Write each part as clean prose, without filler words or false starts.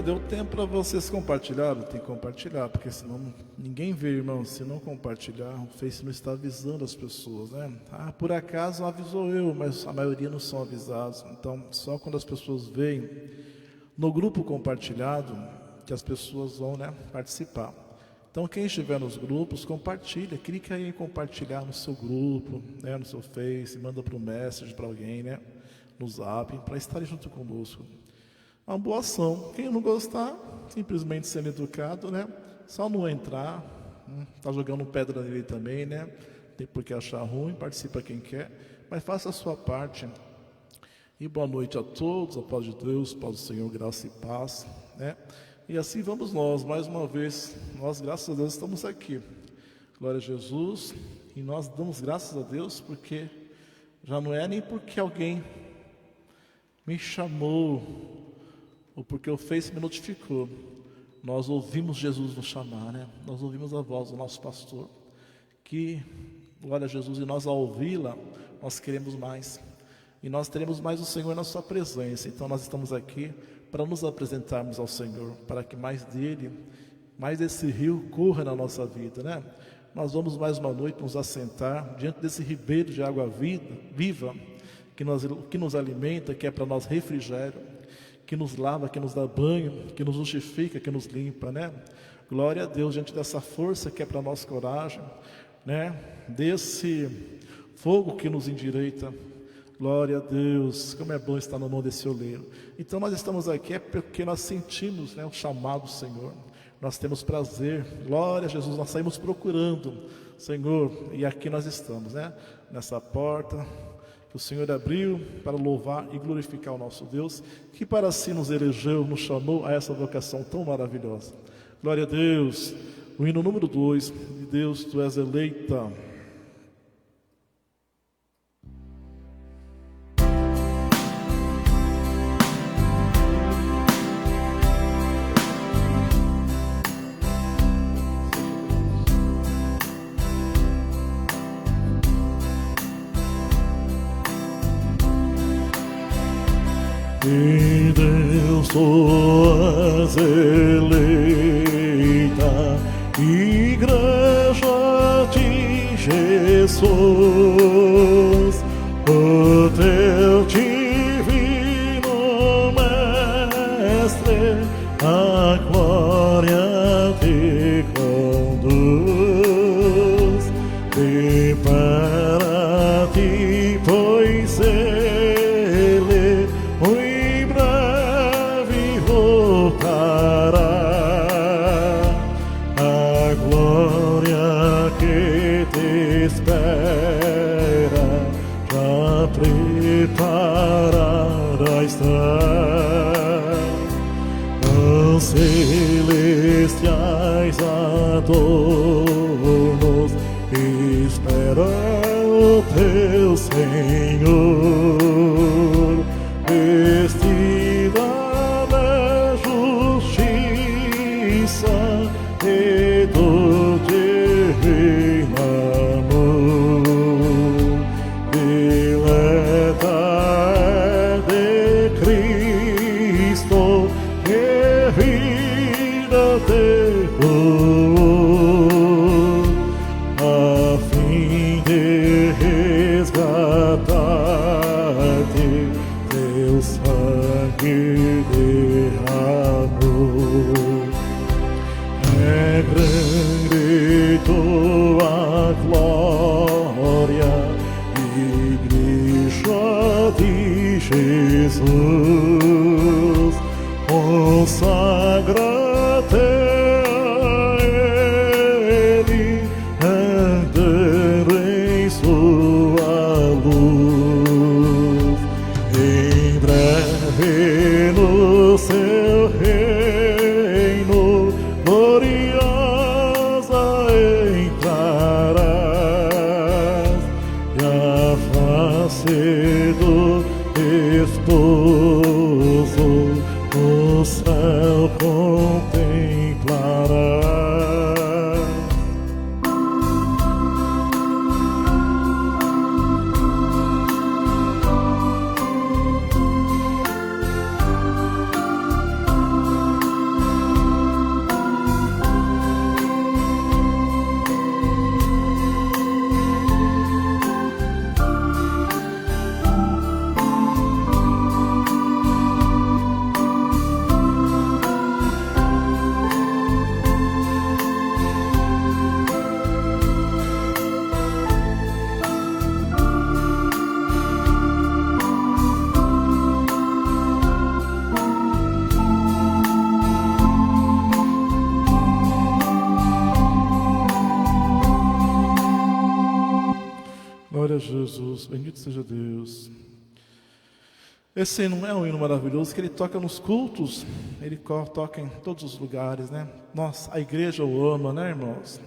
deu tempo para vocês compartilharem, tem que compartilhar, porque senão ninguém vê, irmão. Se não compartilhar, o Face não está avisando as pessoas, né? Ah, por acaso avisou eu, mas a maioria não são avisados. Então, só quando as pessoas veem no grupo compartilhado que as pessoas vão, né, participar. Então, quem estiver nos grupos, compartilha, clica aí em compartilhar no seu grupo, né, no seu Face, manda para o Message para alguém, né, no Zap, para estar junto conosco. Uma boa ação. Quem não gostar, simplesmente sendo educado, né, só não entrar, tá jogando pedra nele também, né, tem por que achar ruim, participa quem quer, mas faça a sua parte. E boa noite a todos, a paz de Deus, paz do Senhor, graça e paz, né? E assim vamos nós, mais uma vez, nós, graças a Deus, estamos aqui. Glória a Jesus, e nós damos graças a Deus porque já não é nem porque alguém me chamou, ou porque o Face me notificou. Nós ouvimos Jesus nos chamar, né? Nós ouvimos a voz do nosso pastor, que, glória a Jesus, e nós ao ouvi-la, nós queremos mais. E nós teremos mais o Senhor na sua presença. Então nós estamos aqui para nos apresentarmos ao Senhor, para que mais dele, mais desse rio corra na nossa vida, né? Nós vamos mais uma noite nos assentar diante desse ribeiro de água viva, que nos alimenta, que é para nós refrigério, que nos lava, que nos dá banho, que nos justifica, que nos limpa, né? Glória a Deus diante dessa força que é para nós coragem, né? Desse fogo que nos endireita. Glória a Deus, como é bom estar na mão desse oleiro. Então nós estamos aqui é porque nós sentimos, né, o chamado do Senhor. Nós temos prazer, glória a Jesus, nós saímos procurando, Senhor, e aqui nós estamos, né, nessa porta que o Senhor abriu para louvar e glorificar o nosso Deus, que para si nos elegeu, nos chamou a essa vocação tão maravilhosa. Glória a Deus. O hino número 2, de Deus, tu és eleita. E Deus, tu és eleita, Igreja de Jesus, o teu divino Mestre, a glória te conduz, e para ti, pois preparada está. Os celestiais adornos esperam o teu Senhor, vestida da justiça e do divino amor. Dileta de Cristo, que vida te doou, a fim de resgatar-te, teu sangue derramou. É grande tua glória, Igreja de Jesus, consagra-te a Ele, andando em sua luz. Em breve no seu reino gloriosa entrarás, e a face do esposo no céu contemplarás. Jesus, bendito seja Deus. Esse hino é um hino maravilhoso que ele toca nos cultos, ele toca em todos os lugares, né? Nossa, a igreja o ama, né, irmãos?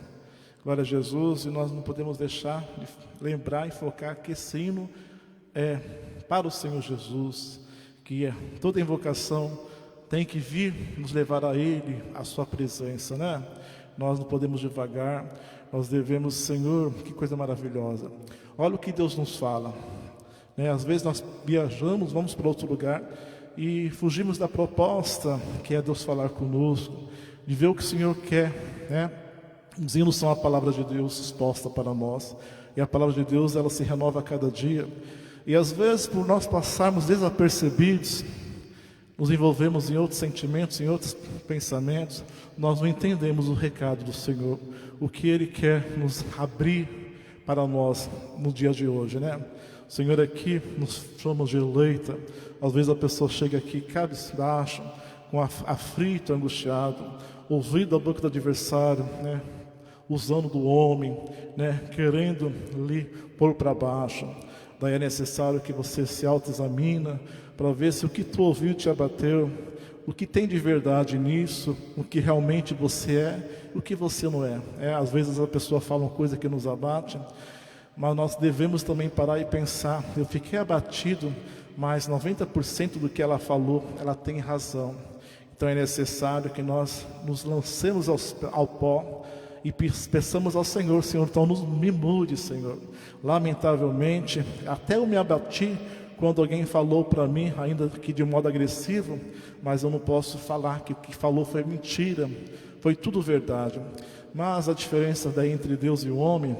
Glória a Jesus, e nós não podemos deixar de lembrar e focar que esse hino é para o Senhor Jesus, que toda invocação tem que vir nos levar a Ele, a sua presença, né? Nós não podemos devagar, nós devemos, Senhor, que coisa maravilhosa. Olha o que Deus nos fala, né? Às vezes nós viajamos, vamos para outro lugar e fugimos da proposta que é Deus falar conosco, de ver o que o Senhor quer, né? Os hinos são a palavra de Deus exposta para nós, e a palavra de Deus, ela se renova a cada dia, e às vezes por nós passarmos desapercebidos, nos envolvemos em outros sentimentos, em outros pensamentos, nós não entendemos o recado do Senhor, o que Ele quer nos abrir para nós no dia de hoje, né? O Senhor aqui nos chama de eleita. Às vezes a pessoa chega aqui cabisbaixo, aflito, angustiado, ouvindo a boca do adversário, né? Usando do homem, né? Querendo lhe pôr para baixo. Daí é necessário que você se autoexamina para ver se o que tu ouviu te abateu, o que tem de verdade nisso, o que realmente você é, o que você não é. Às vezes a pessoa fala uma coisa que nos abate, mas nós devemos também parar e pensar, eu fiquei abatido, mas 90% do que ela falou, ela tem razão. Então é necessário que nós nos lancemos ao pó e peçamos ao Senhor, Senhor, então me mude, Senhor. Lamentavelmente, até eu me abati quando alguém falou para mim, ainda que de modo agressivo, mas eu não posso falar que o que falou foi mentira, foi tudo verdade. Mas a diferença daí entre Deus e o homem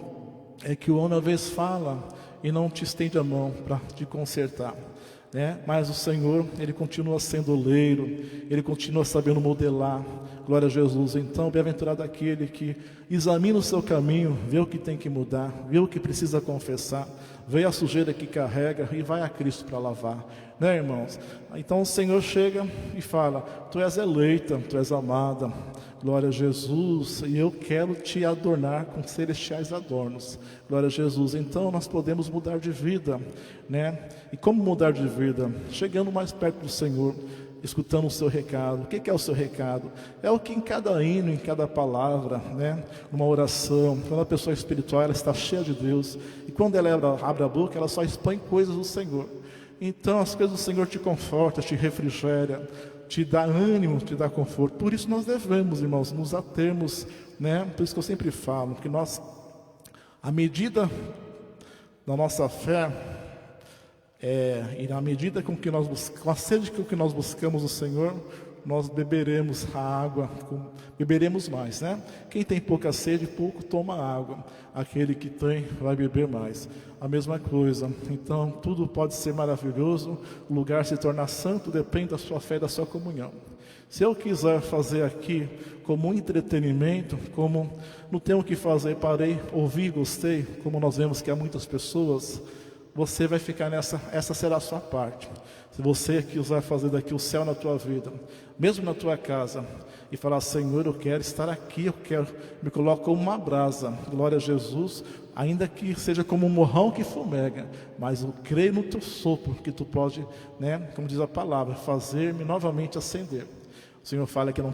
é que o homem às vezes fala e não te estende a mão para te consertar, né? Mas o Senhor, Ele continua sendo oleiro, Ele continua sabendo modelar. Glória a Jesus. Então, bem-aventurado aquele que examina o seu caminho, vê o que tem que mudar, vê o que precisa confessar, vê a sujeira que carrega e vai a Cristo para lavar, né, irmãos? Então o Senhor chega e fala, tu és eleita, tu és amada, glória a Jesus, e eu quero te adornar com celestiais adornos, glória a Jesus. Então nós podemos mudar de vida, né? E como mudar de vida? Chegando mais perto do Senhor, escutando o seu recado. O que é o seu recado? É o que em cada hino, em cada palavra, né? Uma oração, quando a pessoa é espiritual, ela está cheia de Deus, e quando ela abre a boca, ela só expõe coisas do Senhor. Então as coisas do Senhor te confortam, te refrigera, te dá ânimo, te dá conforto. Por isso nós devemos, irmãos, nos atermos, né? Por isso que eu sempre falo, que nós, à medida da nossa fé, e na medida com que com a sede com que nós buscamos o Senhor, nós beberemos a água, beberemos mais, né? Quem tem pouca sede, pouco toma água. Aquele que tem, vai beber mais. A mesma coisa. Então, tudo pode ser maravilhoso, o lugar se tornar santo, depende da sua fé e da sua comunhão. Se eu quiser fazer aqui como um entretenimento, como não tenho o que fazer, parei, ouvi, gostei, como nós vemos que há muitas pessoas, você vai ficar essa será a sua parte. Se você quiser fazer daqui o céu na tua vida, mesmo na tua casa, e falar, Senhor, eu quero estar aqui, me coloco como uma brasa, glória a Jesus, ainda que seja como um morrão que fumega, mas eu creio no teu sopro, que tu pode, né, como diz a palavra, fazer-me novamente acender. O Senhor fala que não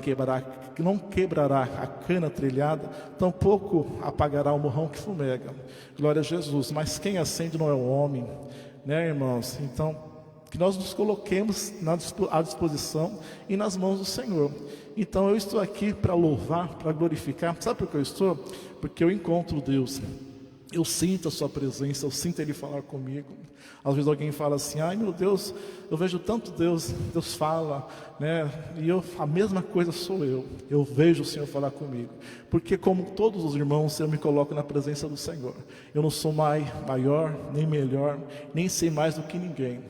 quebrará a cana trilhada, tampouco apagará o morrão que fumega. Glória a Jesus. Mas quem acende não é o homem, né, irmãos? Então, que nós nos coloquemos à disposição e nas mãos do Senhor. Então, eu estou aqui para louvar, para glorificar. Sabe por que eu estou? Porque eu encontro Deus. Eu sinto a sua presença, eu sinto Ele falar comigo. Às vezes alguém fala assim, ai meu Deus, eu vejo tanto Deus fala, né? E a mesma coisa sou eu vejo o Senhor falar comigo. Porque como todos os irmãos, eu me coloco na presença do Senhor. Eu não sou maior, nem melhor, nem sei mais do que ninguém.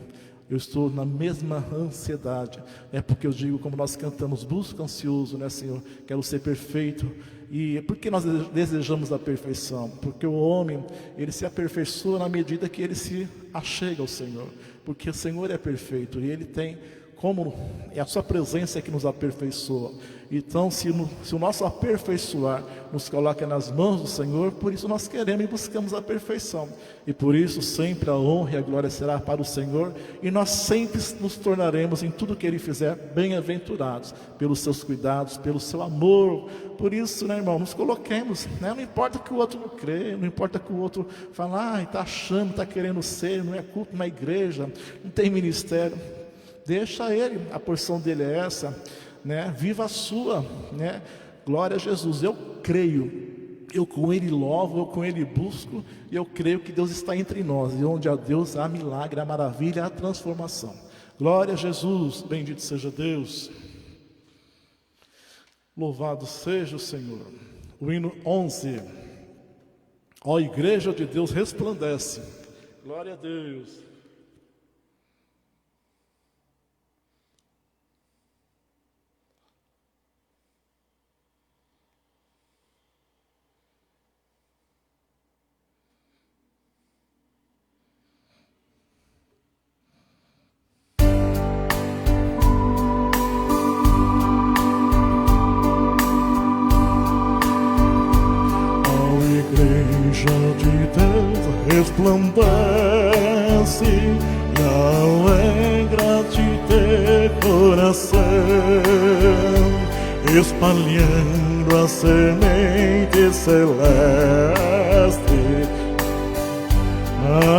Eu estou na mesma ansiedade. É porque eu digo, como nós cantamos, busco ansioso, né, Senhor? Quero ser perfeito. E por que nós desejamos a perfeição? Porque o homem, ele se aperfeiçoa na medida que ele se achega ao Senhor. Porque o Senhor é perfeito e Ele tem como é a sua presença que nos aperfeiçoa. Então, se o nosso aperfeiçoar nos coloca nas mãos do Senhor, por isso nós queremos e buscamos a perfeição. E por isso sempre a honra e a glória será para o Senhor, e nós sempre nos tornaremos em tudo que Ele fizer bem-aventurados, pelos seus cuidados, pelo seu amor. Por isso, né, irmão, nos coloquemos, né? Não importa que o outro não crê, não importa que o outro fale, está achando, está querendo ser, não é culto na igreja, não tem ministério. Deixa Ele, a porção dele é essa, né? Viva a sua, né? Glória a Jesus. Eu creio, eu com Ele louvo, eu com Ele busco, e eu creio que Deus está entre nós, e onde há Deus há milagre, há maravilha, há transformação. Glória a Jesus, bendito seja Deus. Louvado seja o Senhor. O hino 11. Ó igreja de Deus, resplandece. Glória a Deus. Resplandece e alegra-te teu coração, espalhando a semente celeste,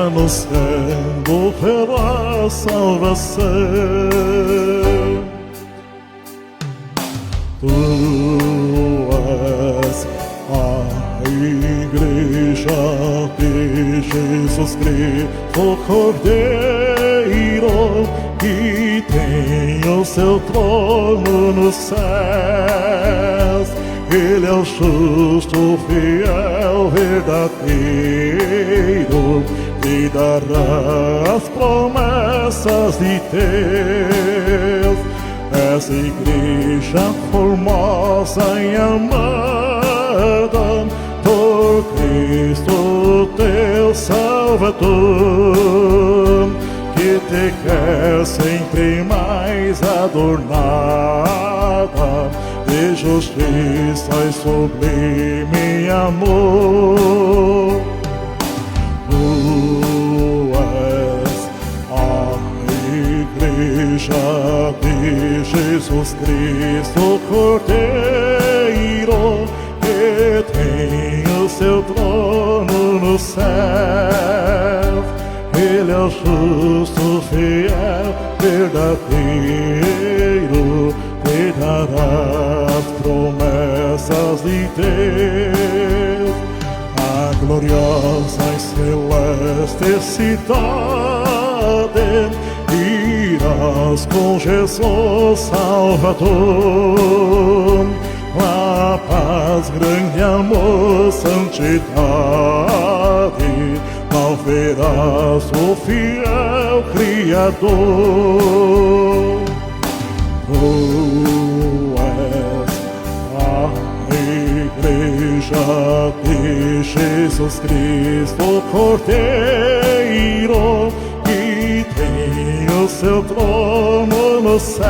anunciando pela salvação. Tu és a igreja de Jesus Cristo, Cordeiro, que tem o seu trono nos céus. Ele é o justo, fiel, verdadeiro, que dará as promessas de Deus. Essa igreja formosa e amada por Cristo teu Salvador, que te quer sempre mais adornada de justiça e sublime amor. Tu és a igreja de Jesus Cristo, Cordeiro, que tem o seu trono nos céus. Ele é o justo, fiel, verdadeiro, que dará as promessas de Deus. A gloriosa e celeste cidade irás com Jesus Salvador. A paz, grande amor, santidade, ao verás o fiel Criador. Tu és a igreja de Jesus Cristo, Cordeiro, que tem o seu trono nos céus.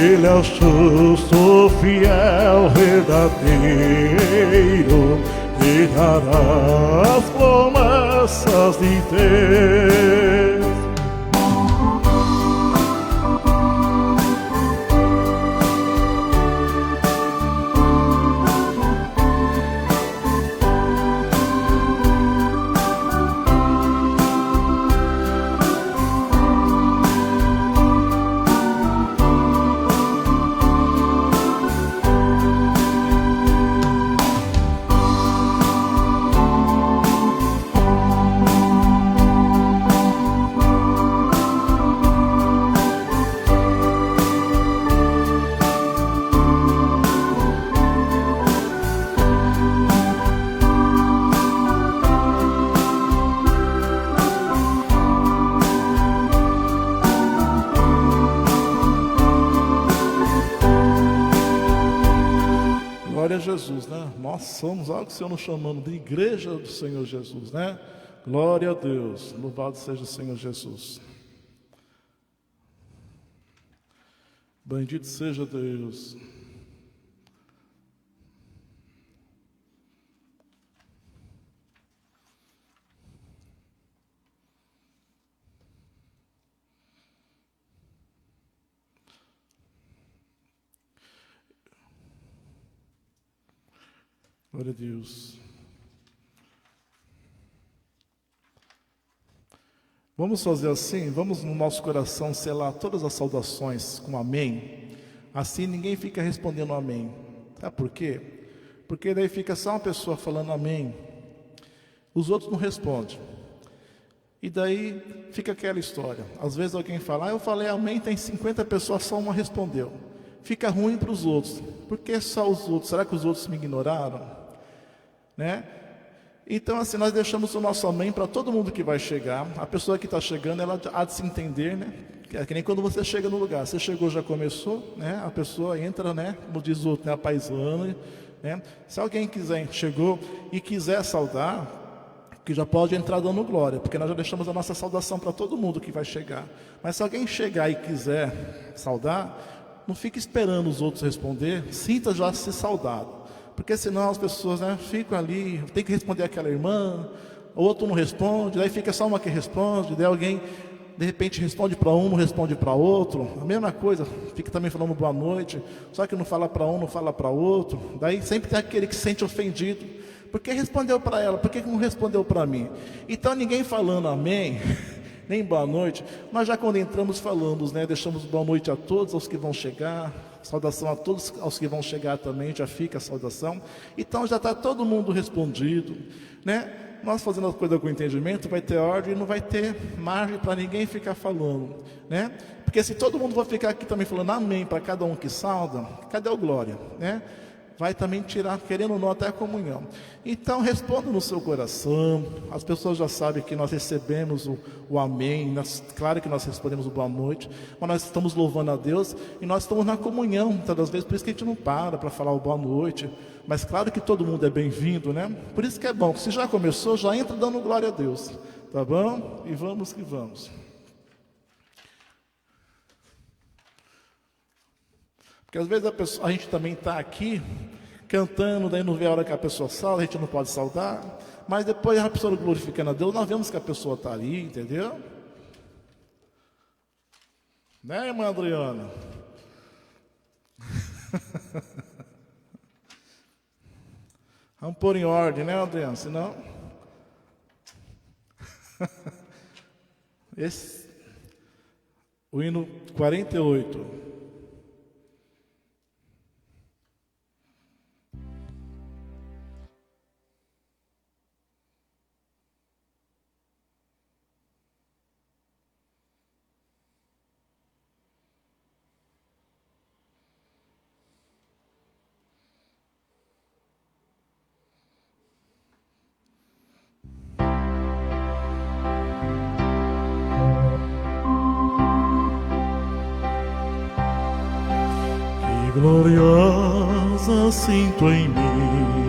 Ele é o justo, fiel, verdadeiro, que dará as promessas de Deus. Glória a Jesus, né? Nós somos algo que o Senhor nos chamando de igreja do Senhor Jesus, né? Glória a Deus, louvado seja o Senhor Jesus. Bendito seja Deus. Glória a Deus. Vamos fazer assim, vamos no nosso coração selar todas as saudações com amém. Assim ninguém fica respondendo amém. Sabe por quê? Porque daí fica só uma pessoa falando amém, os outros não respondem. E daí fica aquela história. Às vezes alguém fala, eu falei amém, tem 50 pessoas, só uma respondeu. Fica ruim para os outros. Por que só os outros? Será que os outros me ignoraram? Né? Então assim, nós deixamos o nosso amém para todo mundo que vai chegar. A pessoa que está chegando, ela há de se entender, né? É que nem quando você chega no lugar, você chegou, já começou, né? A pessoa entra, né? Como diz o outro, né? A paisana, né? Se alguém chegou e quiser saudar, que já pode entrar dando glória, porque nós já deixamos a nossa saudação para todo mundo que vai chegar. Mas se alguém chegar e quiser saudar, não fique esperando os outros responder, sinta já se saudado. Porque senão as pessoas, né, ficam ali, tem que responder aquela irmã, o outro não responde, daí fica só uma que responde, daí alguém de repente responde para um, não responde para outro, a mesma coisa, fica também falando boa noite, só que não fala para um, não fala para outro, daí sempre tem aquele que se sente ofendido, porque respondeu para ela, por que não respondeu para mim? Então ninguém falando amém, nem boa noite, nós já quando entramos falamos, né, deixamos boa noite a todos, aos que vão chegar, saudação a todos aos que vão chegar também, já fica a saudação. Então já está todo mundo respondido, né? Nós fazendo a coisa com entendimento, vai ter ordem e não vai ter margem para ninguém ficar falando, né? Porque se todo mundo vai ficar aqui também falando amém para cada um que sauda, cadê o glória, né? Vai também tirar, querendo ou não, até a comunhão. Então responda no seu coração. As pessoas já sabem que nós recebemos o amém, claro que nós respondemos o boa noite, mas nós estamos louvando a Deus e nós estamos na comunhão, muitas das vezes, por isso que a gente não para falar o boa noite, mas claro que todo mundo é bem-vindo, né? Por isso que é bom, se já começou, já entra dando glória a Deus, tá bom? E vamos que vamos. Porque às vezes a gente também está aqui cantando, daí não vê a hora que a pessoa salva, a gente não pode saudar, mas depois a pessoa glorificando a Deus, nós vemos que a pessoa está ali, entendeu? Né, irmã Adriana? Vamos pôr em ordem, né, Adriana? Senão... O hino 48. Gloriosa sinto em mim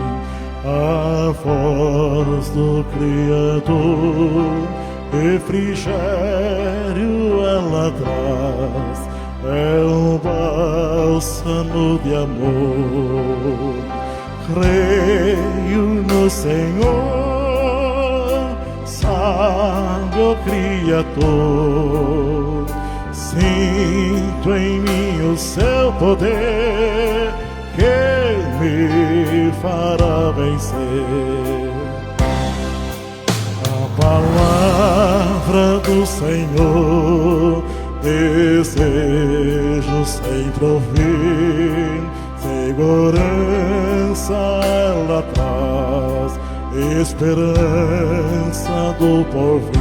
a voz do Criador, refrigério ela traz, é um bálsamo de amor. Creio no Senhor, sábio Criador, sinto em mim o seu poder, que me fará vencer. A palavra do Senhor desejo sempre ouvir, segurança ela traz, esperança do porvir.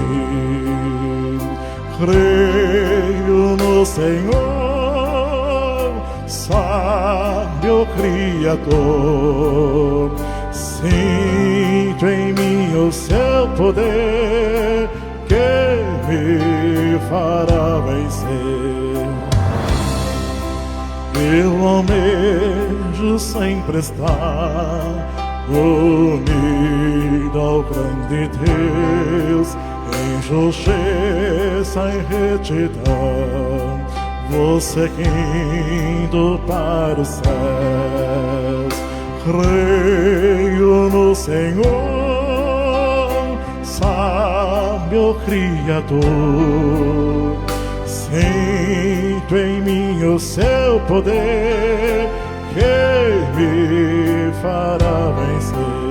Creio no Senhor, sábio Criador, sinto em mim o seu poder, que me fará vencer. Eu almejo sempre estar unido ao grande Deus, em justiça e retidão, vou seguindo para os céus. Creio no Senhor, sábio Criador. Sinto em mim o seu poder, que me fará vencer.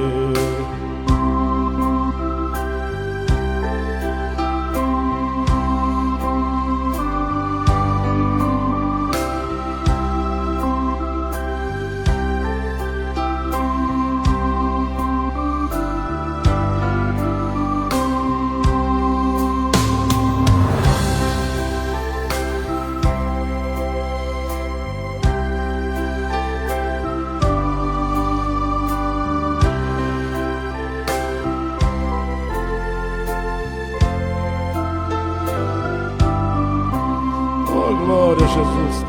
Glória a Jesus.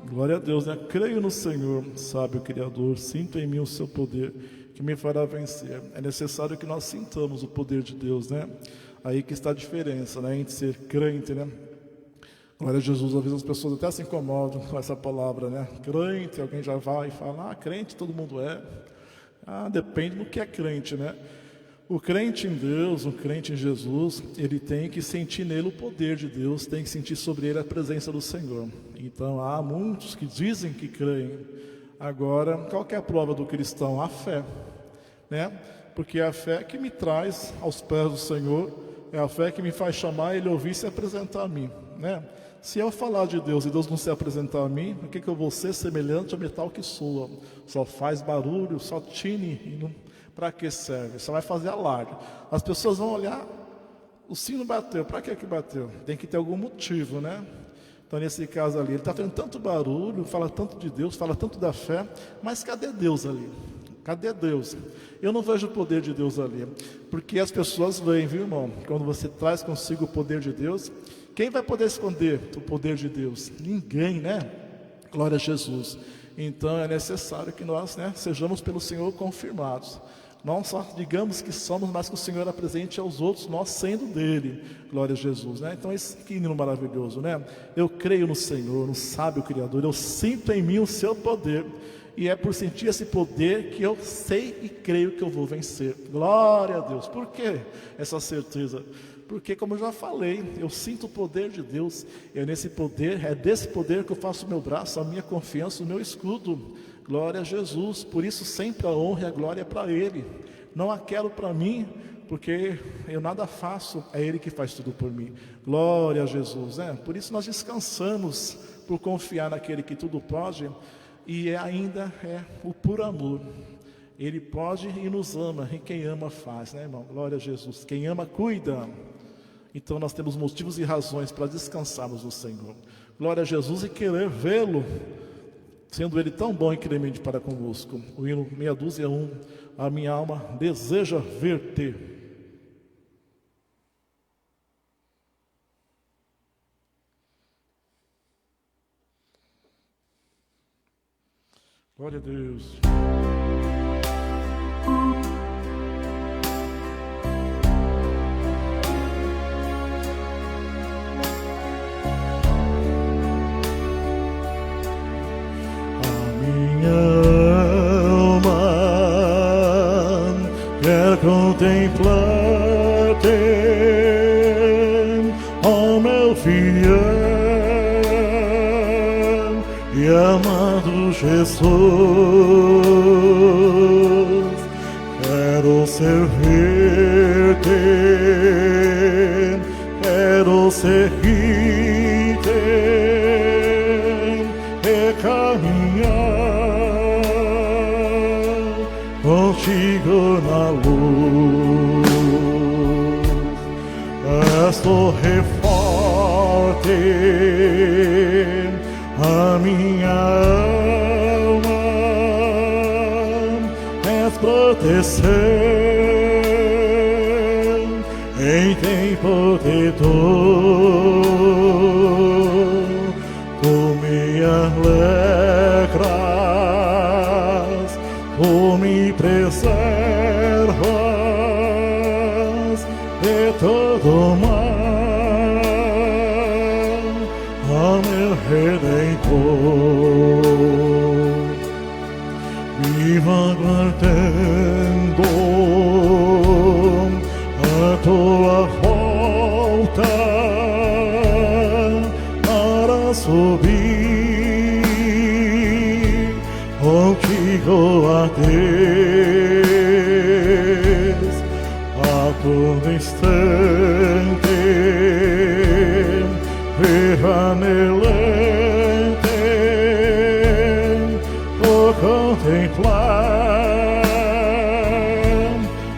Glória a Deus, né? Creio no Senhor, sábio Criador, sinto em mim o seu poder, que me fará vencer. É necessário que nós sintamos o poder de Deus, né? Aí que está a diferença, né? Entre ser crente, né? Glória a Jesus. Às vezes as pessoas até se incomodam com essa palavra, né? Crente, alguém já vai e fala, crente todo mundo é. Depende do que é crente, né? O crente em Deus, o crente em Jesus, ele tem que sentir nele o poder de Deus, tem que sentir sobre ele a presença do Senhor. Então, há muitos que dizem que creem. Agora, qual que é a prova do cristão? A fé, né? Porque é a fé que me traz aos pés do Senhor, é a fé que me faz chamar ele, ouvir e se apresentar a mim, né? Se eu falar de Deus e Deus não se apresentar a mim, o que eu vou ser? Semelhante ao metal que soa, só faz barulho, só tine e não... Para que serve? Só vai fazer alarde. As pessoas vão olhar, o sino bateu, para que bateu? Tem que ter algum motivo, né? Então, nesse caso ali, ele está fazendo tanto barulho, fala tanto de Deus, fala tanto da fé, mas cadê Deus ali? Cadê Deus? Eu não vejo o poder de Deus ali, porque as pessoas veem, viu, irmão? Quando você traz consigo o poder de Deus, quem vai poder esconder o poder de Deus? Ninguém, né? Glória a Jesus. Então, é necessário que nós, né, sejamos pelo Senhor confirmados. Não só digamos que somos, mas que o Senhor apresente aos outros, nós sendo dele. Glória a Jesus, né? Então, esse que hino maravilhoso, né? Eu creio no Senhor, no sábio Criador. Eu sinto em mim o seu poder. E é por sentir esse poder que eu sei e creio que eu vou vencer. Glória a Deus. Por que essa certeza? Porque, como eu já falei, eu sinto o poder de Deus. É nesse poder, é desse poder que eu faço o meu braço, a minha confiança, o meu escudo. Glória a Jesus. Por isso sempre a honra e a glória é para Ele. Não a quero para mim, porque eu nada faço, é Ele que faz tudo por mim. Glória a Jesus, né? Por isso nós descansamos por confiar naquele que tudo pode, e ainda é o puro amor. Ele pode e nos ama, e quem ama faz, né, irmão? Glória a Jesus. Quem ama cuida. Então nós temos motivos e razões para descansarmos no Senhor. Glória a Jesus e querer vê-lo, sendo Ele tão bom e clemente para convosco. O hino 601, a minha alma deseja ver-te. Glória a Deus. Contemplar-te, ó meu fiel e amado Jesus. Quero servir-te, quero seguir-te e caminhar contigo na luz. És torre forte, a minha alma, és proteção em tempo de dor. Tu me alegras, tu me preservas de todo mal, ó meu Redentor, viva aguardando a tua volta para subir contigo a Deus a todo instante. Anelante por contemplar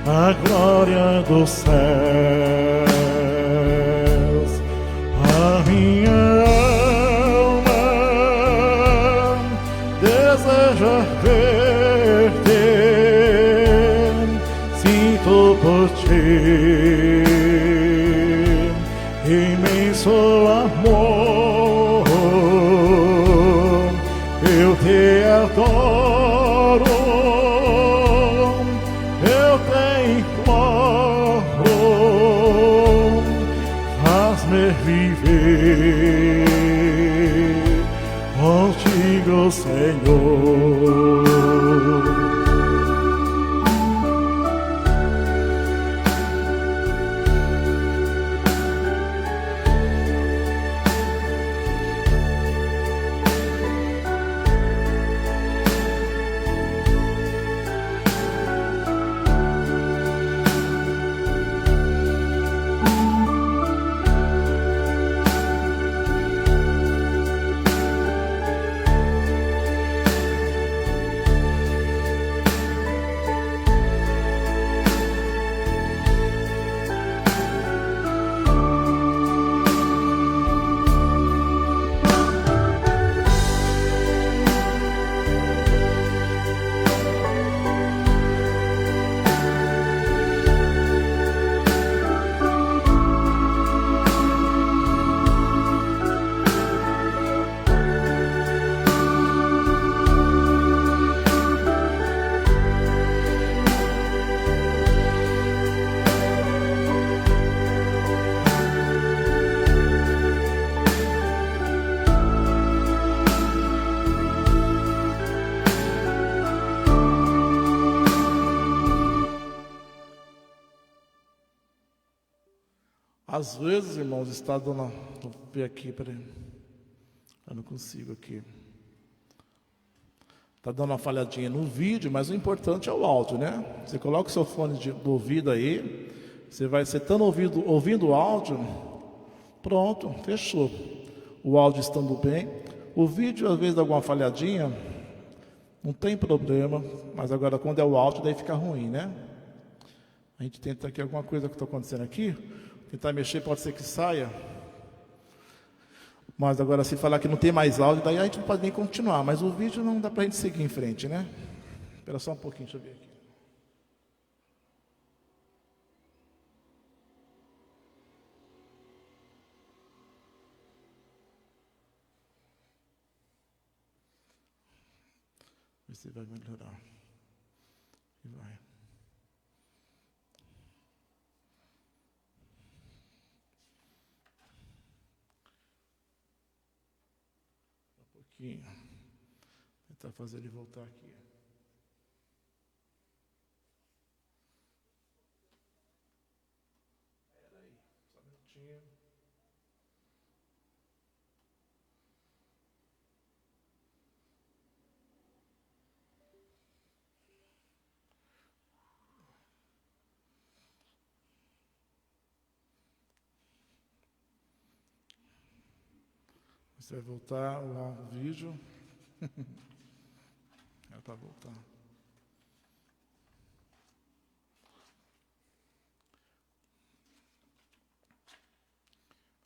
a glória dos céus. A minha alma deseja ver-te, sinto por ti imenso amor, eu te adoro, eu te imploro, faz-me viver contigo, Senhor. Às vezes, irmãos, está dando... Vou ver aqui, peraí. Eu não consigo aqui. Está dando uma falhadinha no vídeo, mas o importante é o áudio, né? Você coloca o seu fone do ouvido aí, você vai estando ouvindo o áudio, pronto, fechou. O áudio estando bem. O vídeo, às vezes, dá alguma falhadinha, não tem problema, mas agora quando é o áudio, daí fica ruim, né? A gente tenta aqui alguma coisa que está acontecendo aqui. Tentar mexer, pode ser que saia. Mas agora, se falar que não tem mais áudio, daí a gente não pode nem continuar. Mas o vídeo não dá para a gente seguir em frente, né? Espera só um pouquinho, deixa eu ver aqui. Ver se vai melhorar. E vai. Tentar fazer ele voltar aqui. Espera aí, só um minutinho. Você vai voltar o vídeo. É para voltar. Um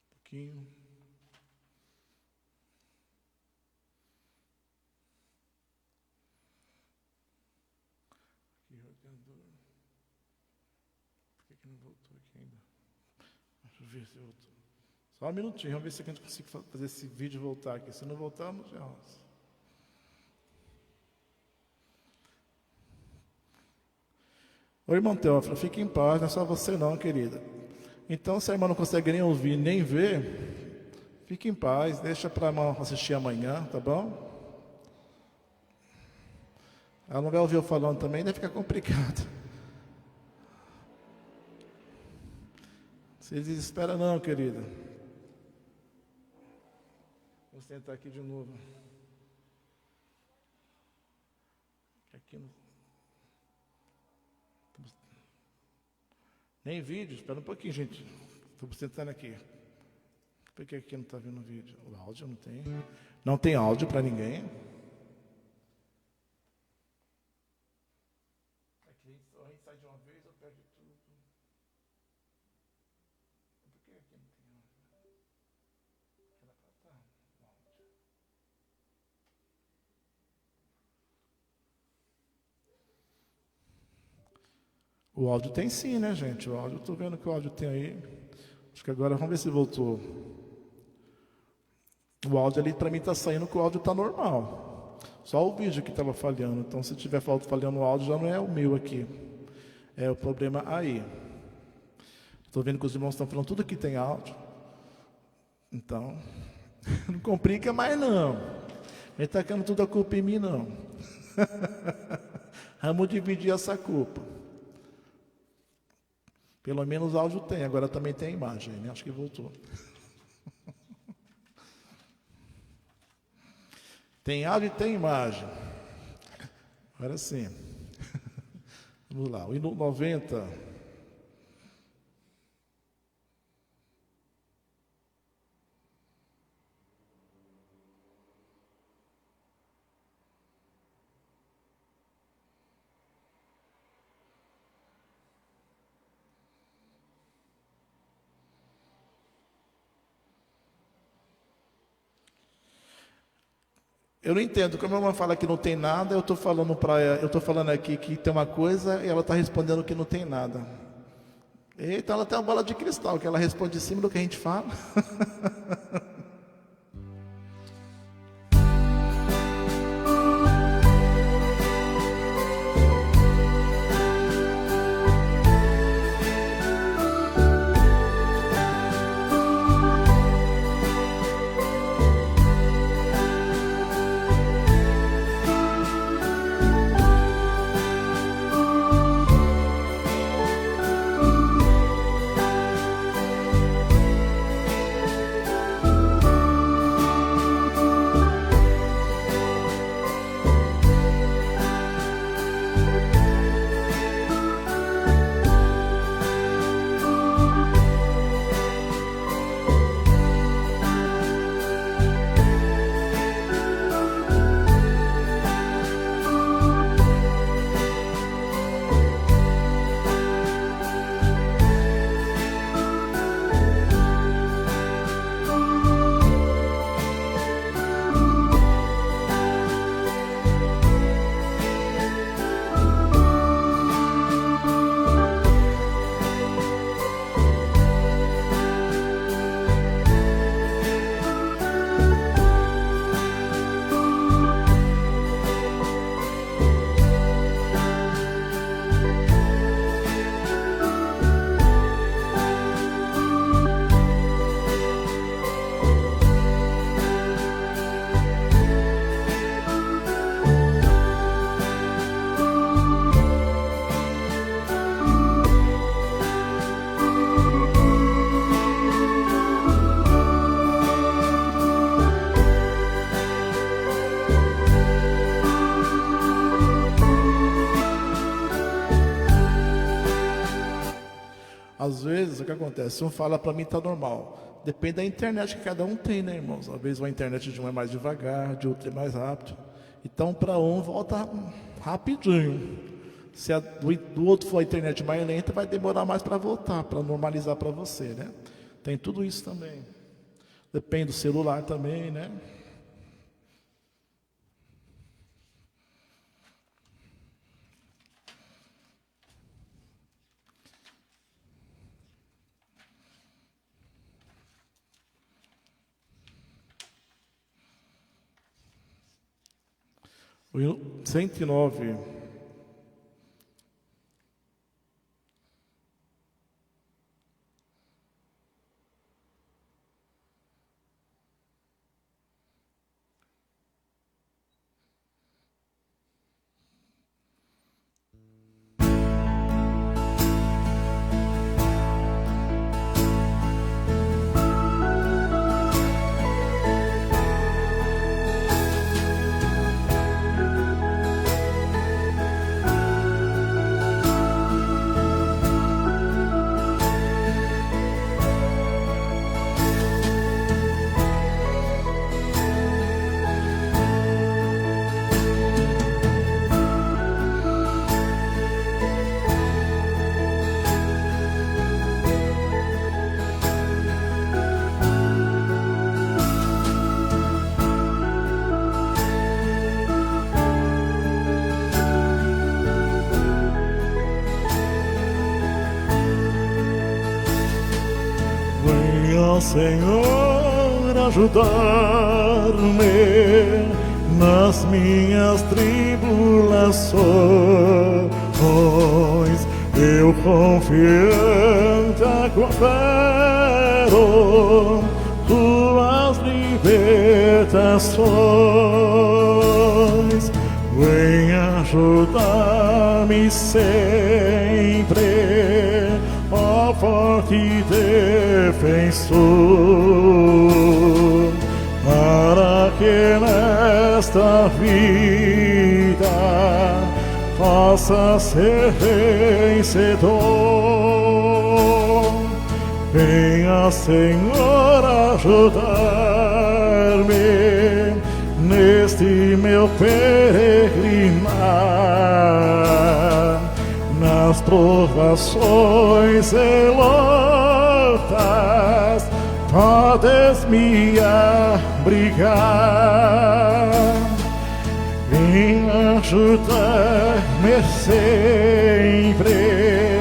pouquinho. Aqui, roteador. Por que não voltou aqui ainda? Deixa eu ver se voltou. Só um minutinho, vamos ver se a gente consegue fazer esse vídeo voltar aqui. Se não voltarmos, já. Ô irmão Teófilo, fique em paz, não é só você não, querida. Então, se a irmã não consegue nem ouvir, nem ver, Fique em paz, deixa para assistir amanhã, tá bom? Ela não vai ouvir eu falando também, daí fica complicado. Se desespera não, querida. Vou sentar aqui de novo. Aqui não... Nem vídeo, espera um pouquinho, gente. Estou sentando aqui. Por que aqui não está vendo o vídeo? O áudio não tem. Não tem áudio para ninguém. Aqui a gente sai de uma vez, eu pego tudo. Por que aqui não tem áudio? Era para estar o áudio. O áudio tem sim, né, gente? O áudio, estou vendo que o áudio tem aí. Acho que agora, vamos ver se voltou. O áudio ali para mim está saindo que o áudio está normal. Só o vídeo que estava falhando. Então, se tiver falhando o áudio, já não é o meu aqui. É o problema aí. Estou vendo que os irmãos estão falando tudo que tem áudio. Então, não complica mais não. Ele está tacando tudo a culpa em mim, não. Vamos dividir essa culpa. Pelo menos o áudio tem, agora também tem a imagem, né? Acho que voltou. Tem áudio e tem imagem. Agora sim. Vamos lá, o hino 90. Eu não entendo, como a irmã fala que não tem nada, eu estou falando aqui que tem uma coisa e ela está respondendo que não tem nada. Então ela tem uma bola de cristal, que ela responde em cima do que a gente fala. Às vezes, o que acontece? Um fala para mim está normal. Depende da internet que cada um tem, né, irmãos? Às vezes a internet de um é mais devagar, de outro é mais rápido. Então, para um, volta rapidinho. Se a do outro for a internet mais lenta, vai demorar mais para voltar, para normalizar para você, né? Tem tudo isso também. Depende do celular também, né? O hino 109. Senhor, ajudar-me nas minhas tribulações. Eu confiante aguardo tuas libertações. Vem ajudar-me sempre, ó forte defensor, para que nesta vida possa ser vencedor. Venha, Senhor, ajudar-me neste meu peregrinar, nas provações e lutas podes me abrigar. Vem ajudar-me sempre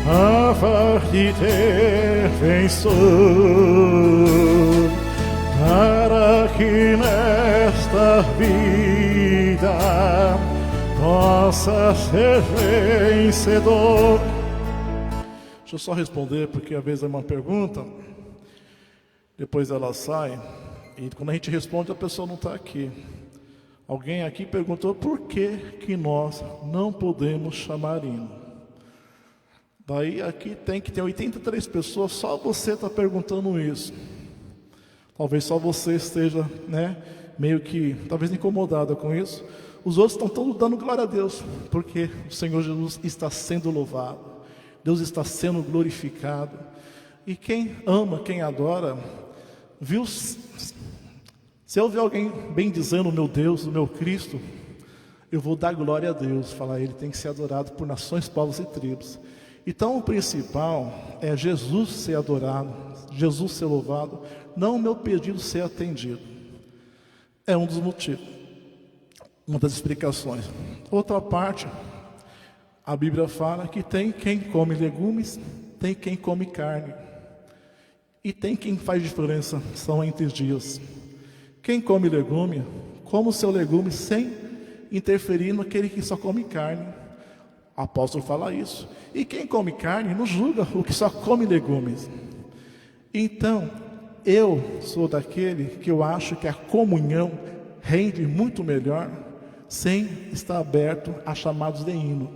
a forte defensor, para que nesta vida possa ser vencedor. Deixa eu só responder, porque às vezes é uma pergunta, depois ela sai, e quando a gente responde a pessoa não está aqui. Alguém aqui perguntou por que nós não podemos chamar hino. Daí aqui tem que ter 83 pessoas, só você está perguntando isso. Talvez só você esteja, meio que, talvez incomodada com isso. Os outros estão todos dando glória a Deus, porque o Senhor Jesus está sendo louvado, Deus está sendo glorificado. E quem ama, quem adora, viu? Se eu ver alguém bem dizendo, meu Deus, o meu Cristo, eu vou dar glória a Deus, falar, ele tem que ser adorado por nações, povos e tribos. Então o principal é Jesus ser adorado, Jesus ser louvado, não o meu pedido ser atendido. É um dos motivos, uma das explicações. Outra parte, a Bíblia fala que tem quem come legumes, tem quem come carne. E tem quem faz diferença, são entre dias. Quem come legume, come o seu legume sem interferir naquele que só come carne. O apóstolo fala isso. E quem come carne não julga o que só come legumes. Então, eu sou daquele que eu acho que a comunhão rende muito melhor sem estar aberto a chamados de hino.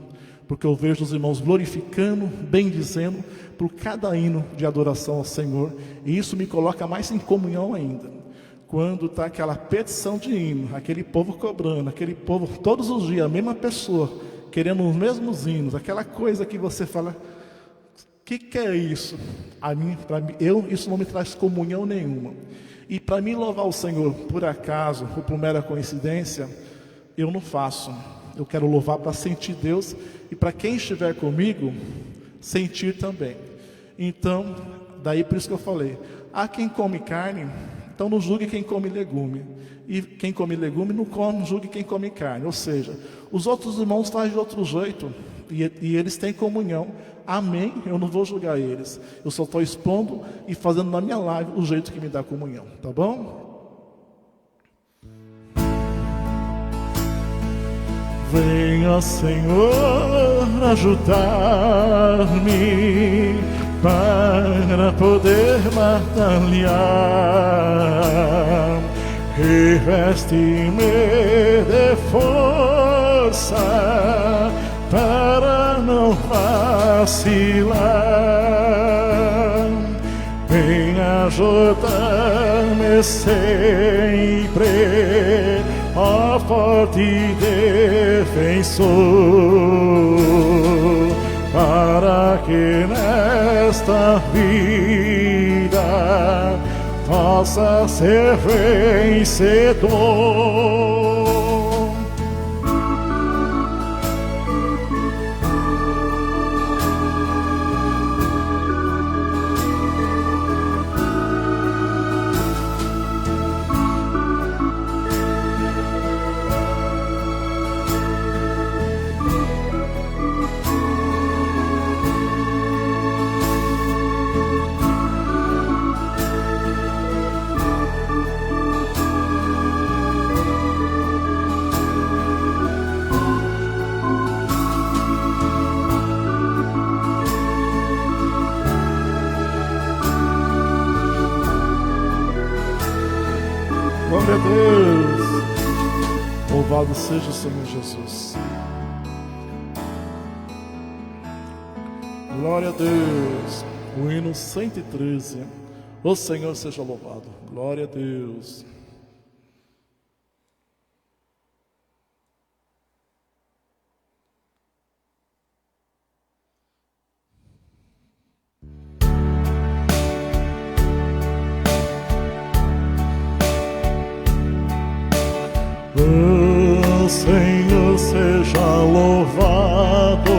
Porque eu vejo os irmãos glorificando, bendizendo por cada hino de adoração ao Senhor. E isso me coloca mais em comunhão ainda. Quando está aquela petição de hino, aquele povo cobrando, aquele povo todos os dias, a mesma pessoa, querendo os mesmos hinos, aquela coisa que você fala, o que é isso? Para mim, isso não me traz comunhão nenhuma. E para mim louvar o Senhor por acaso, ou por mera coincidência, eu não faço. Eu quero louvar para sentir Deus e para quem estiver comigo, sentir também. Então, daí por isso que eu falei, há quem come carne, então não julgue quem come legume. E quem come legume não julgue quem come carne. Ou seja, os outros irmãos fazem de outro jeito e eles têm comunhão. Amém, eu não vou julgar eles. Eu só estou expondo e fazendo na minha live o jeito que me dá comunhão. Tá bom? Venha, Senhor, ajudar-me para poder batalhar. Reveste-me de força para não vacilar. Venha ajudar-me sempre, ó forte defensor, para que nesta vida possa ser vencedor. Glória a Deus. Louvado seja o Senhor Jesus. Glória a Deus. O hino 113. O Senhor seja louvado. Glória a Deus. O Senhor seja louvado,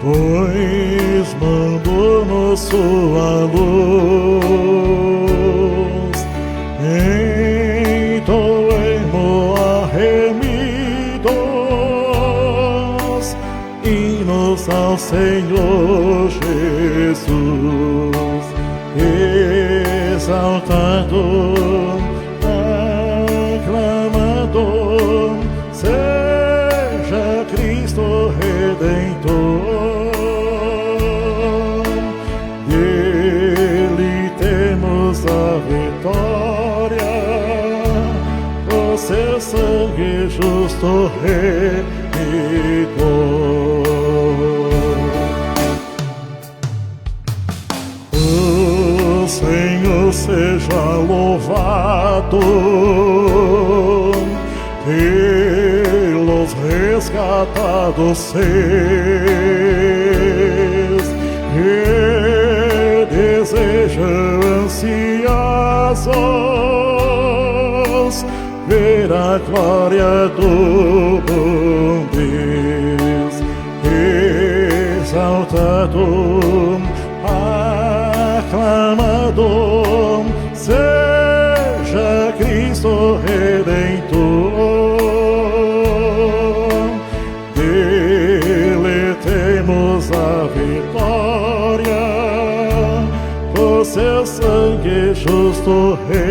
pois mandou-nos sua luz. Entoemo-a remidos, hinos ao Senhor Jesus, exaltado, seja Cristo Redentor. Dele temos a vitória, o seu sangue justo remidor. O Senhor seja louvado pelos resgatados seus, que desejam ansiosos ver a glória do bom Deus, exaltado, aclamado, seja Cristo Redentor. Dele temos a vitória, o seu sangue justo remidor.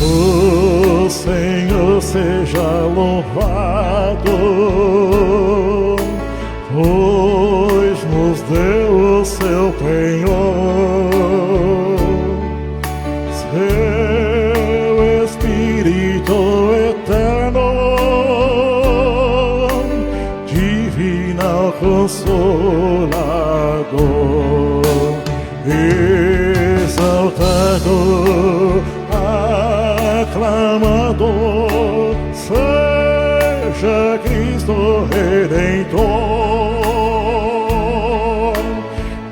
O Senhor seja louvado, pois nos deu o seu penhor, seu Espírito eterno, divino Consolador, exaltado, aclamado, seja Cristo Redentor.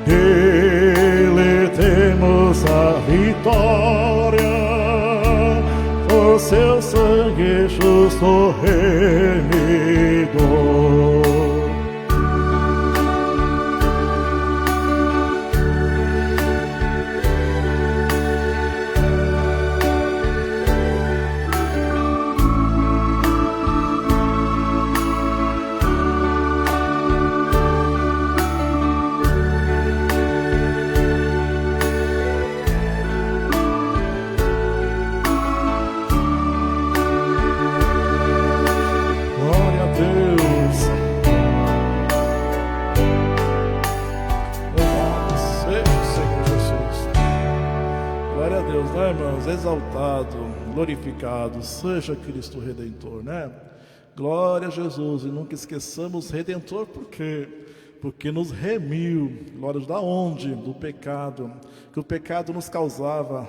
Dele temos a vitória, o seu sangue justo remidor. Exaltado, glorificado seja Cristo Redentor, né? Glória a Jesus, e nunca esqueçamos Redentor, porque nos remiu. Glória, da onde? Do pecado, que o pecado nos causava.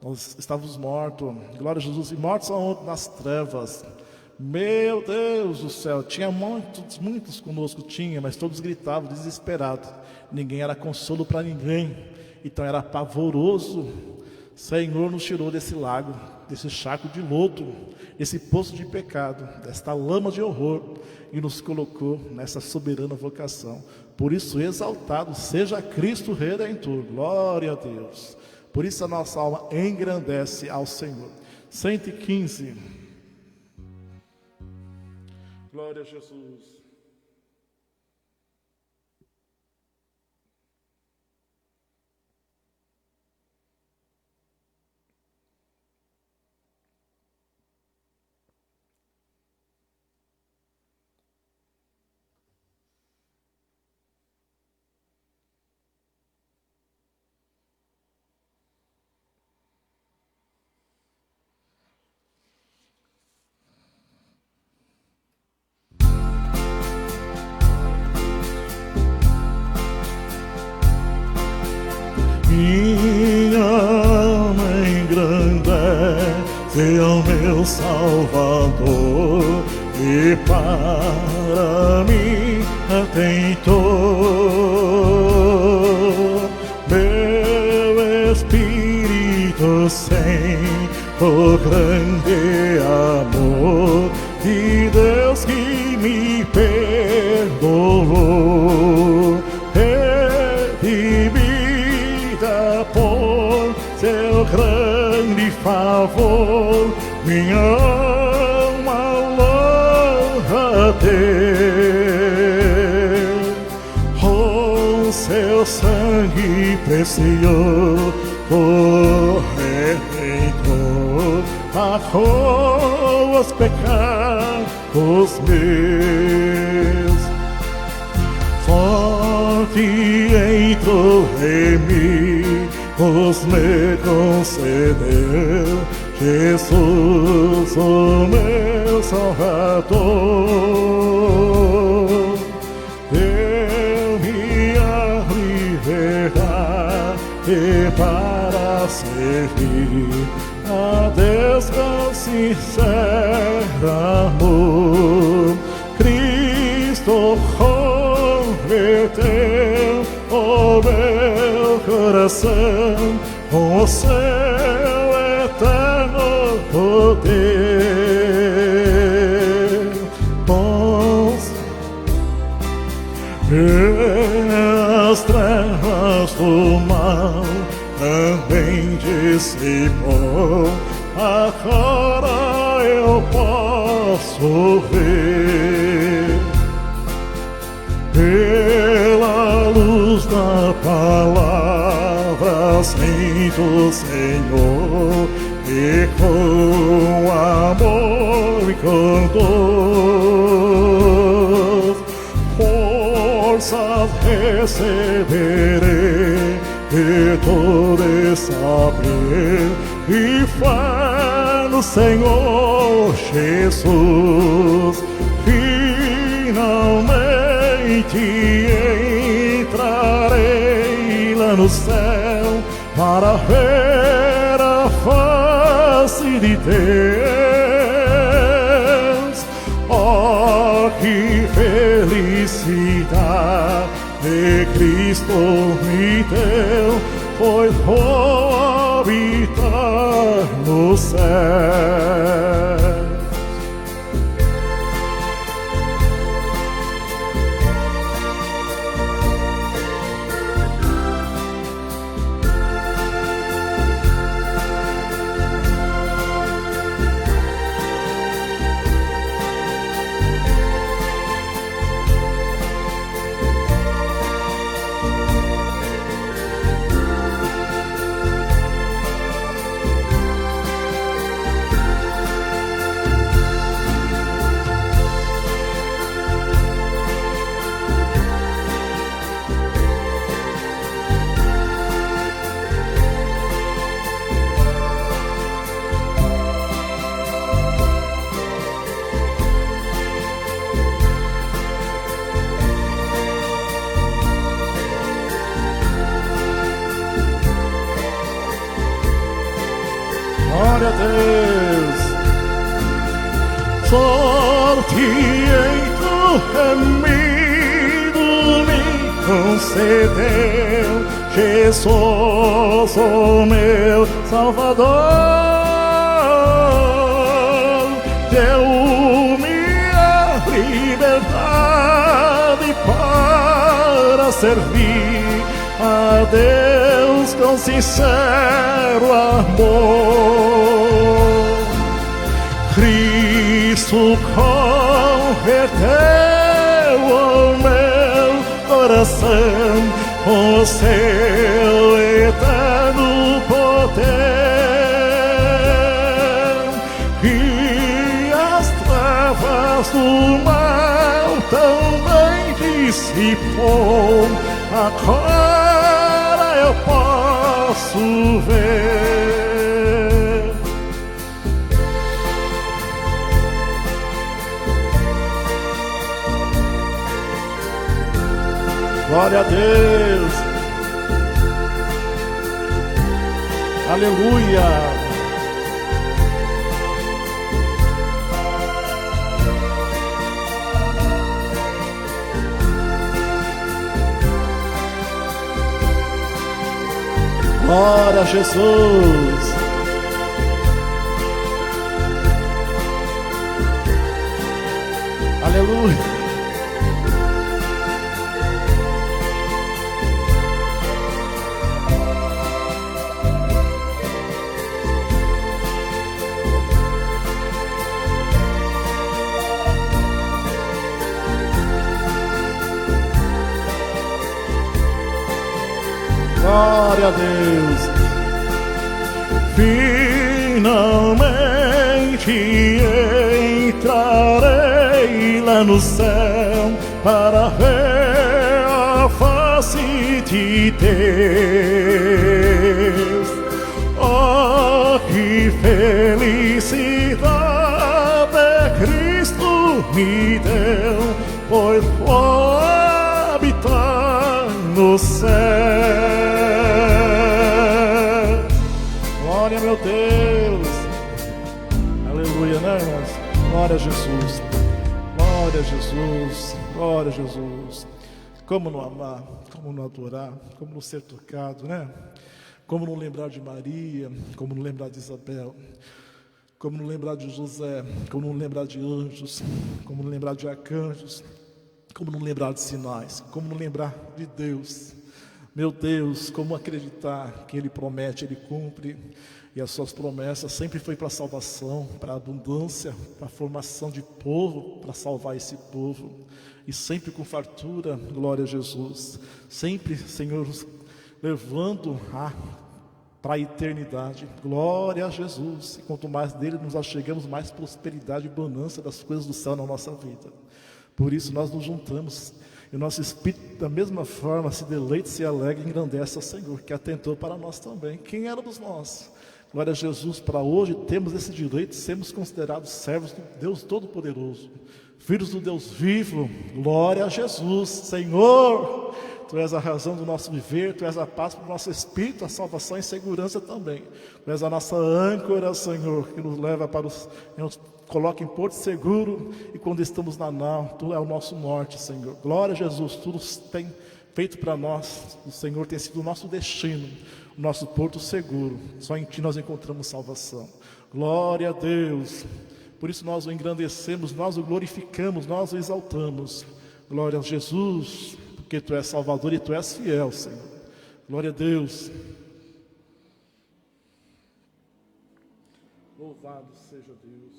Nós estávamos mortos, glória a Jesus, e mortos aonde? Nas trevas. Meu Deus do céu, tinha muitos conosco, mas todos gritavam desesperados, ninguém era consolo para ninguém, então era pavoroso. Senhor nos tirou desse lago, desse charco de lodo, desse poço de pecado, desta lama de horror, e nos colocou nessa soberana vocação. Por isso, exaltado seja Cristo Redentor. Glória a Deus. Por isso a nossa alma engrandece ao Senhor. 115. Glória a Jesus. Minha alma engrandece ao meu Salvador, e para mim atentou. Meu espírito sente o grande amor de Deus que me perdoou. Redimida por seu grande favor, minha alma louva a Deus. Oh, seu sangue precioso, Redentor, pagou os pecados meus. Forte entrou em mim, os me concedeu, Jesus, o meu Salvador. Deu-me a liberdade para servir a Deus com sincero amor. Cristo converteu o meu coração com o seu eterno poder. As trevas do mal também dissipou, agora eu posso ver. Pela luz da palavra sinto o Senhor, e com amor e com dor forças receberei de todo saber e fé no Senhor Jesus. Finalmente entrarei lá no céu para ver a face de Deus. Oh, que felicidade Cristo me deu, pois vou habitar no céu. Glória a Deus. Sorte em mim me concedeu, Jesus, o meu Salvador. Deu-me a liberdade para servir a Deus com sincero amor. Cristo converteu o meu coração com o seu eterno poder, e as trevas do mal também dissipou. Agora eu posso ver. Glória a Deus. Aleluia. Glória a Jesus. Aleluia. Glória a Deus. Finalmente entrarei lá no céu para ver a face de Deus. Oh, que felicidade Cristo me deu, pois vou habitar no céu. Glória, meu Deus. Aleluia, né, irmãos? Glória a Jesus. Glória a Jesus. Glória a Jesus. Como não amar, como não adorar, como não ser tocado, né? Como não lembrar de Maria, como não lembrar de Isabel, como não lembrar de José, como não lembrar de anjos, como não lembrar de arcanjos, como não lembrar de sinais, como não lembrar de Deus. Meu Deus, como acreditar que Ele promete, Ele cumpre, e as suas promessas sempre foi para a salvação, para a abundância, para a formação de povo, para salvar esse povo, e sempre com fartura. Glória a Jesus, sempre, Senhor, levando para a eternidade. Glória a Jesus. E quanto mais dele nos achegamos, mais prosperidade e bonança das coisas do céu na nossa vida. Por isso nós nos juntamos, e o nosso espírito da mesma forma se deleita, se alegra e engrandece ao Senhor, que atentou para nós também. Quem éramos nós? Glória a Jesus, para hoje temos esse direito de sermos considerados servos do Deus Todo-Poderoso, filhos do Deus vivo. Glória a Jesus. Senhor, Tu és a razão do nosso viver, Tu és a paz para o nosso espírito, a salvação e segurança também. Tu és a nossa âncora, Senhor, que nos leva para os... nos coloca em porto seguro, e quando estamos na nau, Tu é o nosso norte, Senhor. Glória a Jesus, tudo tem feito para nós, o Senhor tem sido o nosso destino, o nosso porto seguro. Só em Ti nós encontramos salvação. Glória a Deus. Por isso nós o engrandecemos, nós o glorificamos, nós o exaltamos. Glória a Jesus, porque Tu és Salvador e Tu és fiel, Senhor. Glória a Deus. Louvado seja Deus.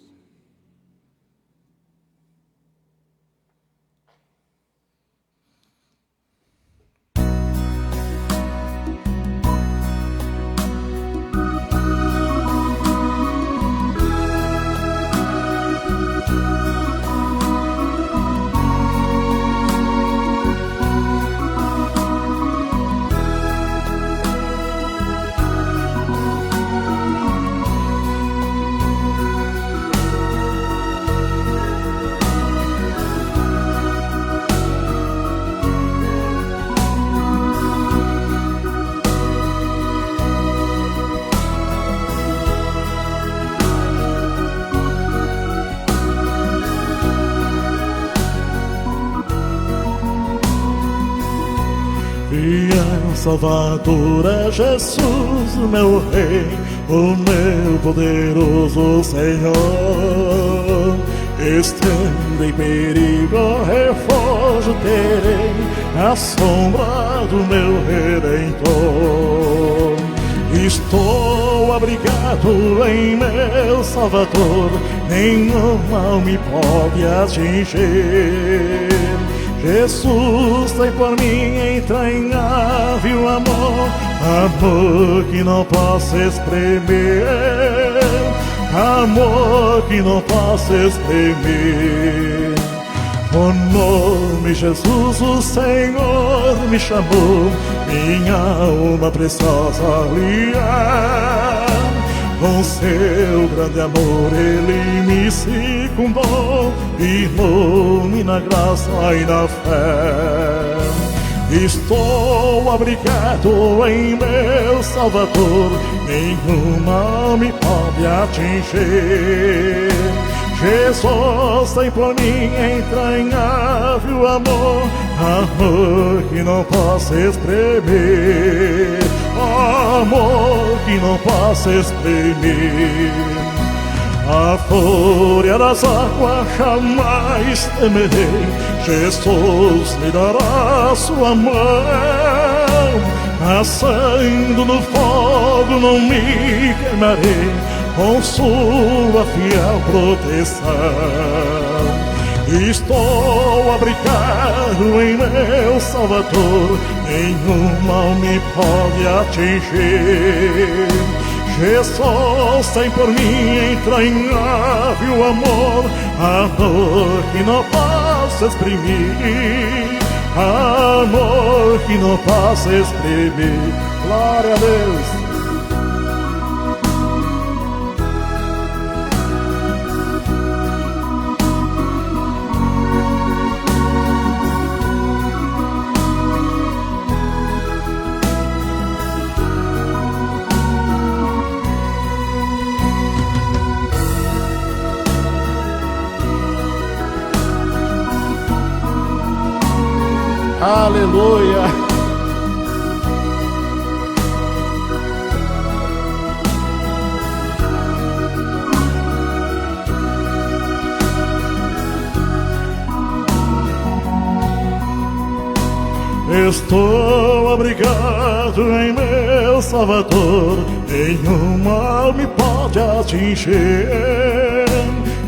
Salvador é Jesus, meu Rei, o meu poderoso Senhor. Estando em perigo, refúgio terei, à sombra do meu Redentor. Estou abrigado em meu Salvador, nenhum mal me pode atingir. Jesus tem por mim entranhável amor, amor que não posso exprimir, amor que não posso exprimir. O nome Jesus, o Senhor me chamou, minha alma preciosa aliar. Com seu grande amor Ele me circundou, firmou-me na graça e na fé. Estou abrigado em meu Salvador, nenhum mal me pode atingir. Jesus tem por mim entranhável amor, amor que não posso exprimir, amor que não posso exprimir. A fúria das águas jamais temerei, Jesus me dará sua mão. Passando no fogo não me queimarei, com sua fiel proteção. Estou abrigado em meu Salvador, nenhum mal me pode atingir. Jesus tem por mim entranhável amor, amor que não posso exprimir, amor que não posso exprimir. Glória a Deus. Aleluia. Estou abrigado em meu Salvador, nenhum mal me pode atingir.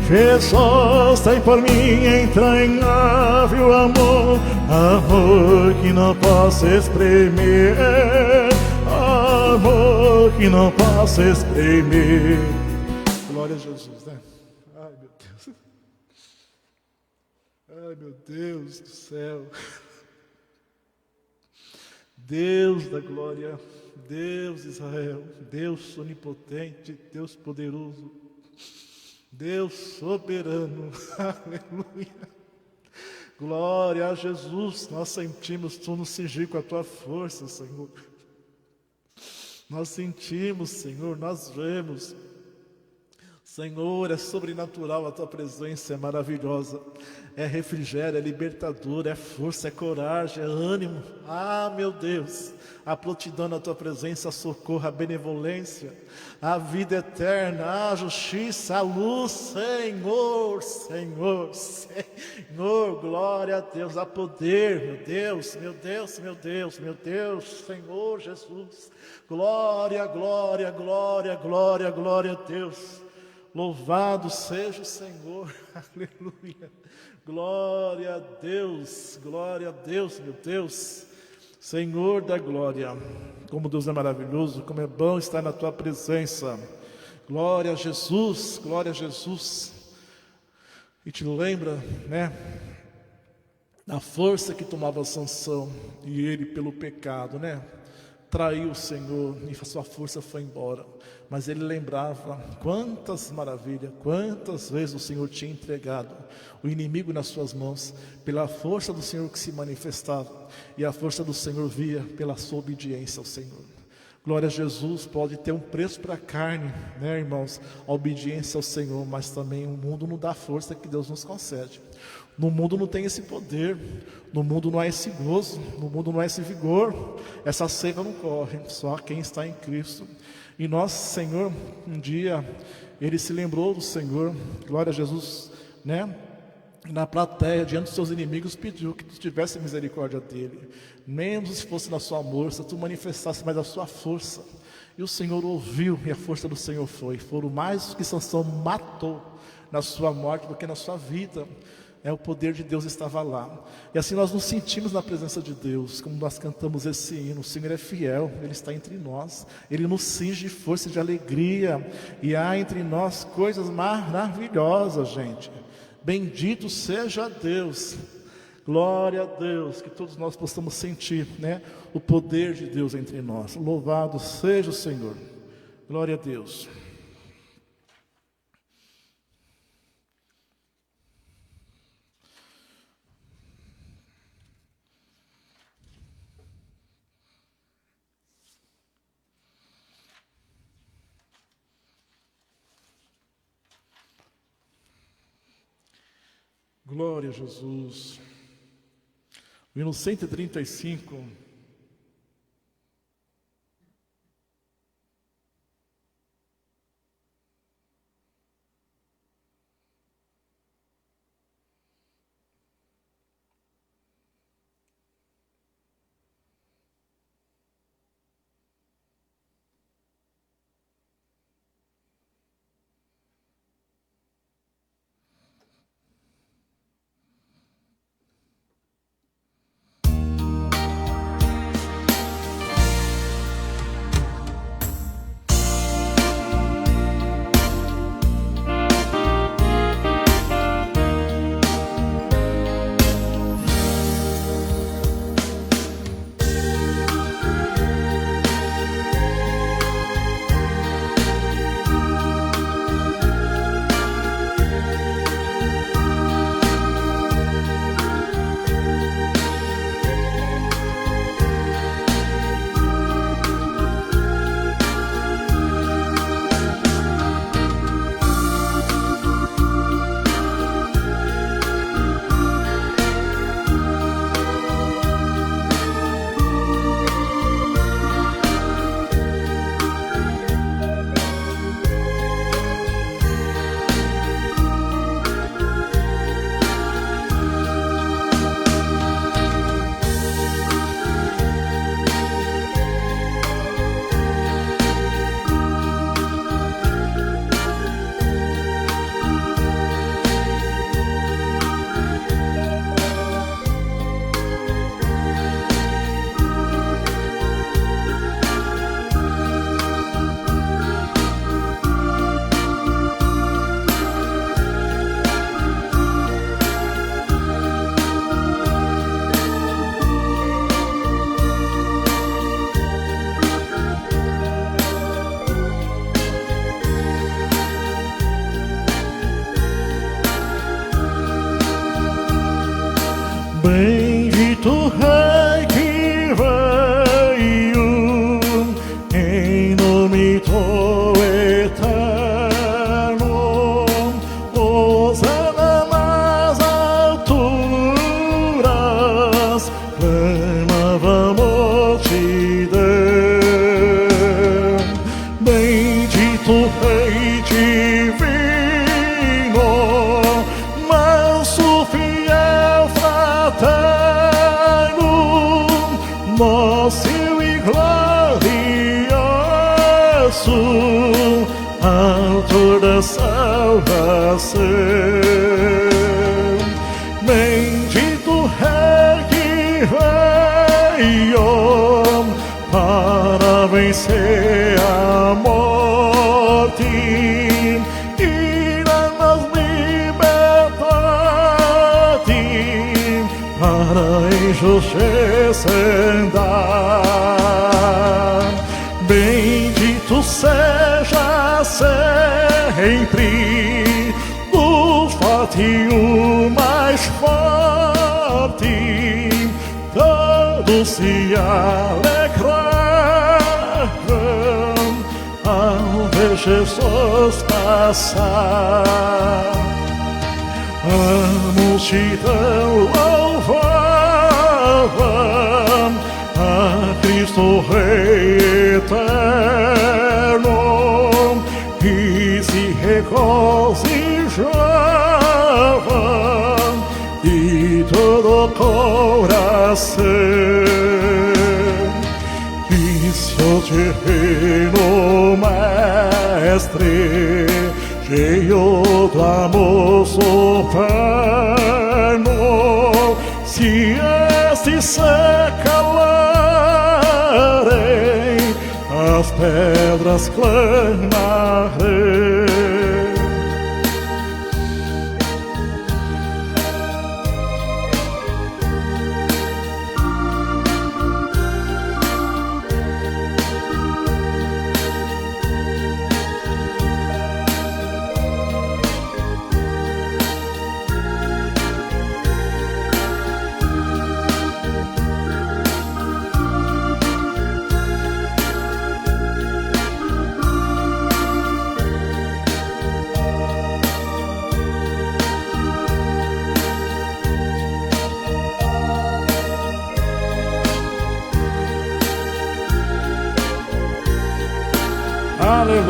Jesus tem por mim entranhável amor, amor que não posso exprimir, amor que não posso exprimir. Glória a Jesus, né? Ai, meu Deus. Ai, meu Deus do céu. Deus da glória, Deus de Israel, Deus onipotente, Deus poderoso, Deus soberano, aleluia. Glória a Jesus, nós sentimos tu nos cingir com a tua força, Senhor. Nós sentimos, Senhor, nós vemos. Senhor, é sobrenatural a tua presença, é maravilhosa. É refrigério, é libertador, é força, é coragem, é ânimo. Ah, meu Deus, a prontidão na tua presença, a socorro, a benevolência, a vida eterna, a justiça, a luz, Senhor, Senhor, Senhor, glória a Deus, a poder, meu Deus, meu Deus, meu Deus, meu Deus, Senhor Jesus, glória, glória, glória, glória, glória a Deus. Louvado seja o Senhor, aleluia, glória a Deus, meu Deus, Senhor da glória, como Deus é maravilhoso, como é bom estar na tua presença, glória a Jesus, e te lembra, né, da força que tomava Sansão, e ele pelo pecado, né, traiu o Senhor e a sua força foi embora. Mas ele lembrava quantas maravilhas, quantas vezes o Senhor tinha entregado o inimigo nas suas mãos, pela força do Senhor que se manifestava, e a força do Senhor via pela sua obediência ao Senhor. Glória a Jesus, pode ter um preço para a carne, né, irmãos, a obediência ao Senhor, mas também o mundo não dá a força que Deus nos concede. No mundo não tem esse poder, no mundo não há esse gozo, no mundo não há esse vigor, essa seiva não corre, só quem está em Cristo. E nós, Senhor, um dia, ele se lembrou do Senhor, glória a Jesus, né? Na plateia, diante dos seus inimigos, pediu que tu tivesse misericórdia dele, mesmo se fosse na sua força, tu manifestasse mais a sua força. E o Senhor ouviu, e a força do Senhor foram mais que Sansão matou na sua morte do que na sua vida. O poder de Deus estava lá. E assim nós nos sentimos na presença de Deus, como nós cantamos esse hino. O Senhor é fiel, Ele está entre nós, Ele nos cinge de força e de alegria, e há entre nós coisas maravilhosas, gente. Bendito seja Deus, glória a Deus, que todos nós possamos sentir, né, o poder de Deus entre nós. Louvado seja o Senhor, glória a Deus. Glória a Jesus. O hino 135. Bendito Rei que veio em nome do Eterno, Hosana nas alturas, clamava a multidão. Bendito Rei divino, manso, fiel, fraterno, dócil e glorioso, autor da salvação. Bendito Rei que veio para vencer a morte e dar-nos liberdade para em justiça andar. Bendito seja sempre o forte e o mais forte, todos se alegraram ao ver Jesus passar. A multidão louvava a Cristo Rei eterno e se regozijava de todo o coração. Disse o divino Mestre, cheio do amor soberano, se estes se calarem, as pedras clamarem. Aleluia.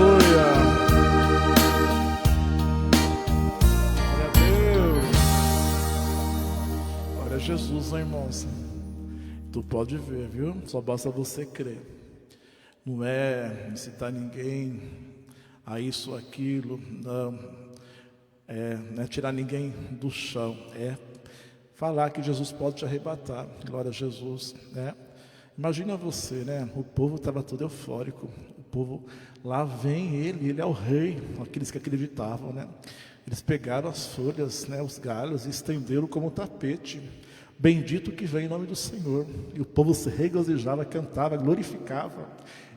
Glória a Deus. Glória a Jesus, hein, irmãos. Tu pode ver, viu? Só basta você crer. Não é incitar ninguém a isso ou aquilo, não é tirar ninguém do chão, é falar que Jesus pode te arrebatar. Glória a Jesus, né? Imagina você, né? O povo estava todo eufórico, o povo, lá vem ele é o rei, aqueles que acreditavam, né? Eles pegaram as folhas, né, os galhos e estenderam como tapete. Bendito que vem em nome do Senhor. E o povo se regozijava, cantava, glorificava.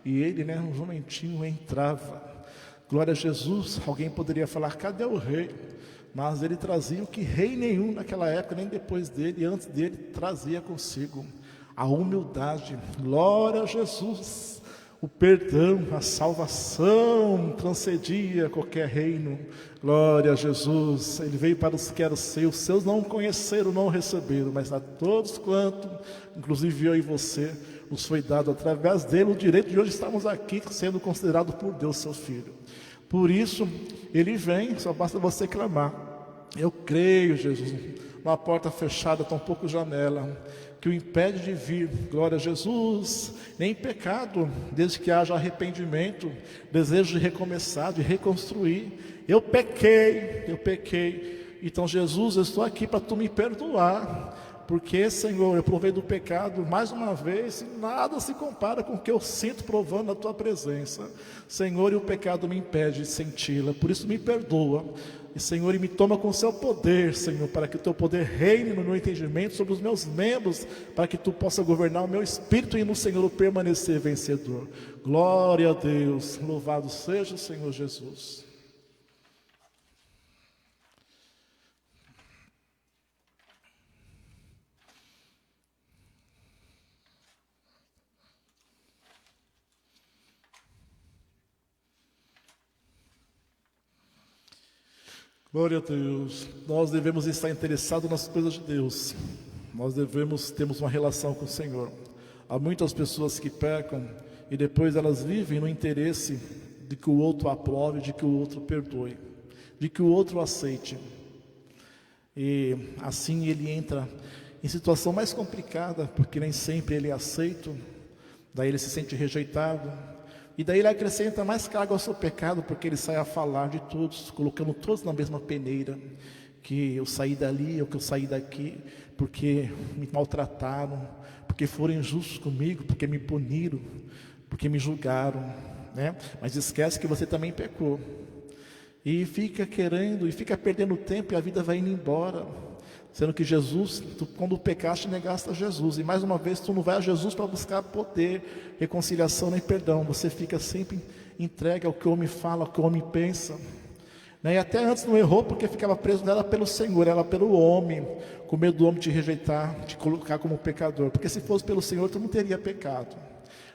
E ele, né, um jumentinho entrava. Glória a Jesus. Alguém poderia falar, cadê o rei? Mas ele trazia o que rei nenhum naquela época, nem depois dele, e antes dele, trazia consigo a humildade. Glória a Jesus. O perdão, a salvação transcendia qualquer reino. Glória a Jesus. Ele veio para os que eram seus. Os seus não conheceram, não receberam, mas a todos quanto, inclusive eu e você, nos foi dado através dele o direito de hoje estarmos aqui sendo considerados por Deus seu filho. Por isso, ele vem, só basta você clamar. Eu creio, Jesus, uma porta fechada, tampouco janela, que o impede de vir. Glória a Jesus. Nem pecado, desde que haja arrependimento, desejo de recomeçar, de reconstruir. Eu pequei. Então, Jesus, eu estou aqui para tu me perdoar, porque, Senhor, eu provei do pecado mais uma vez, e nada se compara com o que eu sinto provando a tua presença, Senhor, e o pecado me impede de senti-la. Por isso me perdoa, e, Senhor, e me toma com o seu poder, Senhor, para que o teu poder reine no meu entendimento sobre os meus membros, para que tu possa governar o meu espírito e no Senhor eu permanecer vencedor. Glória a Deus. Louvado seja o Senhor Jesus. Glória a Deus. Nós devemos estar interessados nas coisas de Deus. Nós devemos termos uma relação com o Senhor. Há muitas pessoas que pecam e depois elas vivem no interesse de que o outro aprove, de que o outro perdoe, de que o outro aceite. E assim ele entra em situação mais complicada, porque nem sempre ele é aceito, daí ele se sente rejeitado. E daí ele acrescenta mais carga ao seu pecado, porque ele sai a falar de todos, colocando todos na mesma peneira, que eu saí dali, ou que eu saí daqui, porque me maltrataram, porque foram injustos comigo, porque me puniram, porque me julgaram, né? Mas esquece que você também pecou. E fica querendo, e fica perdendo tempo, e a vida vai indo embora. Sendo que Jesus, quando pecaste, negaste a Jesus. E mais uma vez, tu não vai a Jesus para buscar poder, reconciliação nem perdão. Você fica sempre entregue ao que o homem fala, ao que o homem pensa. E até antes não errou porque ficava preso nela pelo Senhor, ela pelo homem, com medo do homem te rejeitar, te colocar como pecador. Porque se fosse pelo Senhor, tu não teria pecado.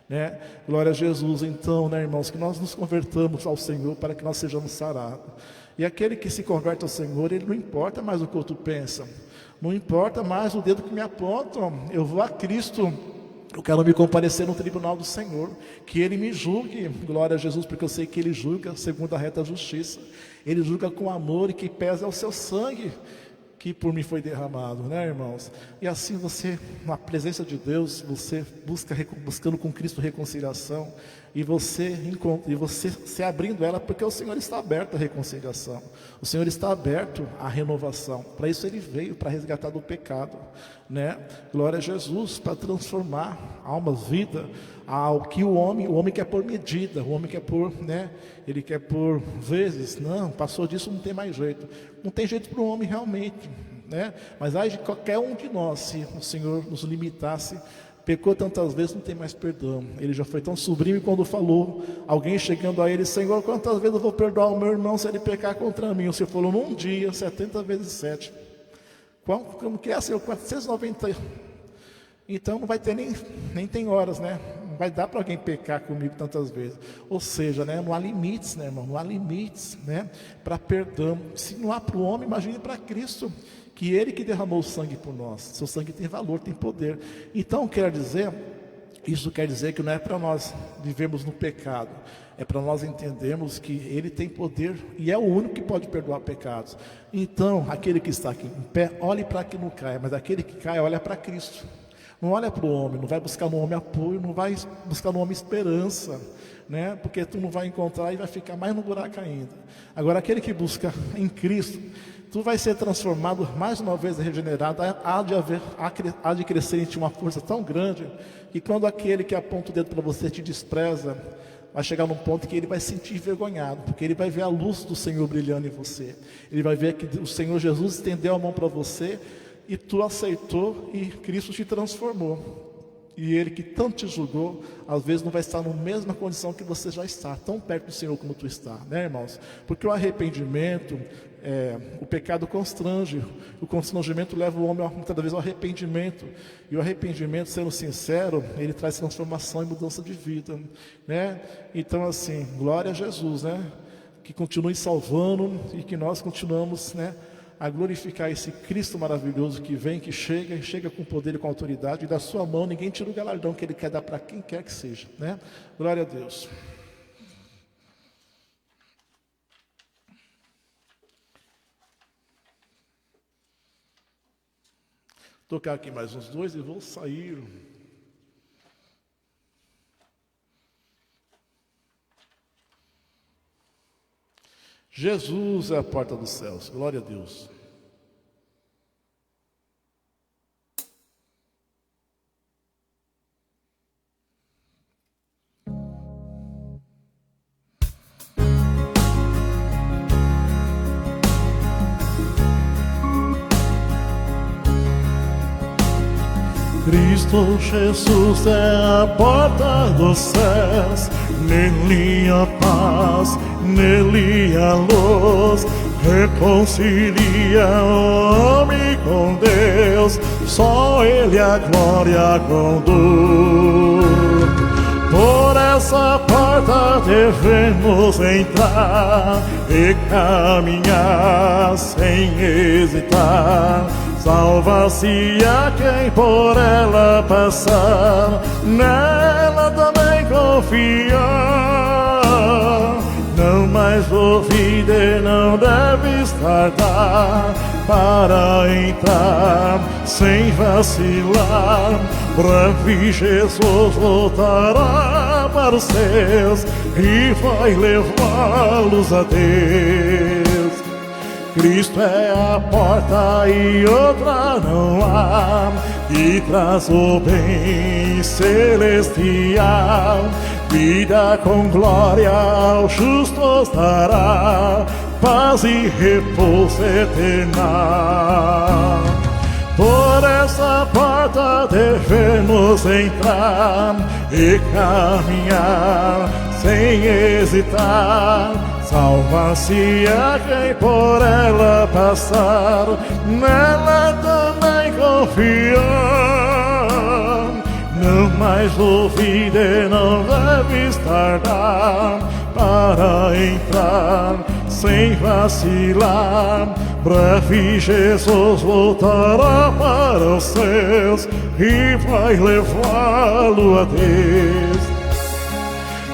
Né? Glória a Jesus. Então, né, irmãos, que nós nos convertamos ao Senhor para que nós sejamos sarados. E aquele que se converte ao Senhor, ele não importa mais o que o outro pensa. Não importa mais o dedo que me apontam. Eu vou a Cristo. Eu quero me comparecer no tribunal do Senhor. Que Ele me julgue. Glória a Jesus, porque eu sei que Ele julga segundo a reta justiça. Ele julga com amor e que pesa é o seu sangue que por mim foi derramado, né, irmãos? E assim você, na presença de Deus, você buscando com Cristo reconciliação, e você se abrindo ela, porque o Senhor está aberto à reconciliação, o Senhor está aberto à renovação. Para isso Ele veio, para resgatar do pecado, né? Glória a Jesus, para transformar almas, vida, ao que o homem quer por medida, o homem quer por, né? Ele quer por vezes, não, passou disso, não tem mais jeito. Não tem jeito para o homem realmente, né? Mas aí de qualquer um de nós, se o Senhor nos limitasse, pecou tantas vezes, não tem mais perdão. Ele já foi tão sublime quando falou, alguém chegando a ele, Senhor, quantas vezes eu vou perdoar o meu irmão se ele pecar contra mim? O Senhor falou, num dia, 70 vezes 7. Como que é, Senhor? 490. Então não vai ter nem tem horas, né? Não vai dar para alguém pecar comigo tantas vezes. Ou seja, né? Não há limites, né, irmão? Não há limites, né? Para perdão. Se não há para o homem, imagine para Cristo, que Ele que derramou o sangue por nós. Seu sangue tem valor, tem poder. Então, quer dizer Isso quer dizer que não é para nós vivermos no pecado, é para nós entendermos que Ele tem poder e é o único que pode perdoar pecados. Então, aquele que está aqui em pé, olhe para que não caia, mas aquele que cai, olha para Cristo. Não olha para o homem, não vai buscar no homem apoio, não vai buscar no homem esperança, né? Porque tu não vai encontrar e vai ficar mais no buraco ainda. Agora, aquele que busca em Cristo, tu vai ser transformado, mais uma vez regenerado, há de crescer em ti uma força tão grande, que quando aquele que aponta o dedo para você te despreza, vai chegar num ponto que ele vai se sentir envergonhado, porque ele vai ver a luz do Senhor brilhando em você. Ele vai ver que o Senhor Jesus estendeu a mão para você, e tu aceitou, e Cristo te transformou. E Ele que tanto te julgou, às vezes não vai estar na mesma condição que você já está, tão perto do Senhor como tu está, né, irmãos? Porque o arrependimento, o pecado constrange, o constrangimento leva o homem muitas vezes ao arrependimento, e o arrependimento, sendo sincero, ele traz transformação e mudança de vida, né? Então, assim, glória a Jesus, né? Que continue salvando e que nós continuamos, né, a glorificar esse Cristo maravilhoso que vem, que chega, e chega com poder e com autoridade, e da sua mão ninguém tira o galardão que Ele quer dar para quem quer que seja, né? Glória a Deus. Tocar aqui mais uns dois e vou sair. Jesus é a porta dos céus, glória a Deus. Cristo Jesus é a porta dos céus, nele a paz, nele a luz, reconcilia o homem com Deus, só Ele a glória conduz. Por essa porta devemos entrar e caminhar sem hesitar. Salva-se a quem por ela passar, nela também confiar. Não mais duvide e não deve tardar para entrar sem vacilar. Breve Jesus voltará para os seus e vai levá-los a Deus. Cristo é a porta e outra não há, que traz o bem celestial. Vida com glória aos justos dará, paz e repouso eterna. Por essa porta devemos entrar e caminhar sem hesitar. Salva-se a quem por ela passar, nela também confiar. Não mais duvide, não deve tardar para entrar sem vacilar. Breve Jesus voltará para os seus e vai levá-lo a Deus.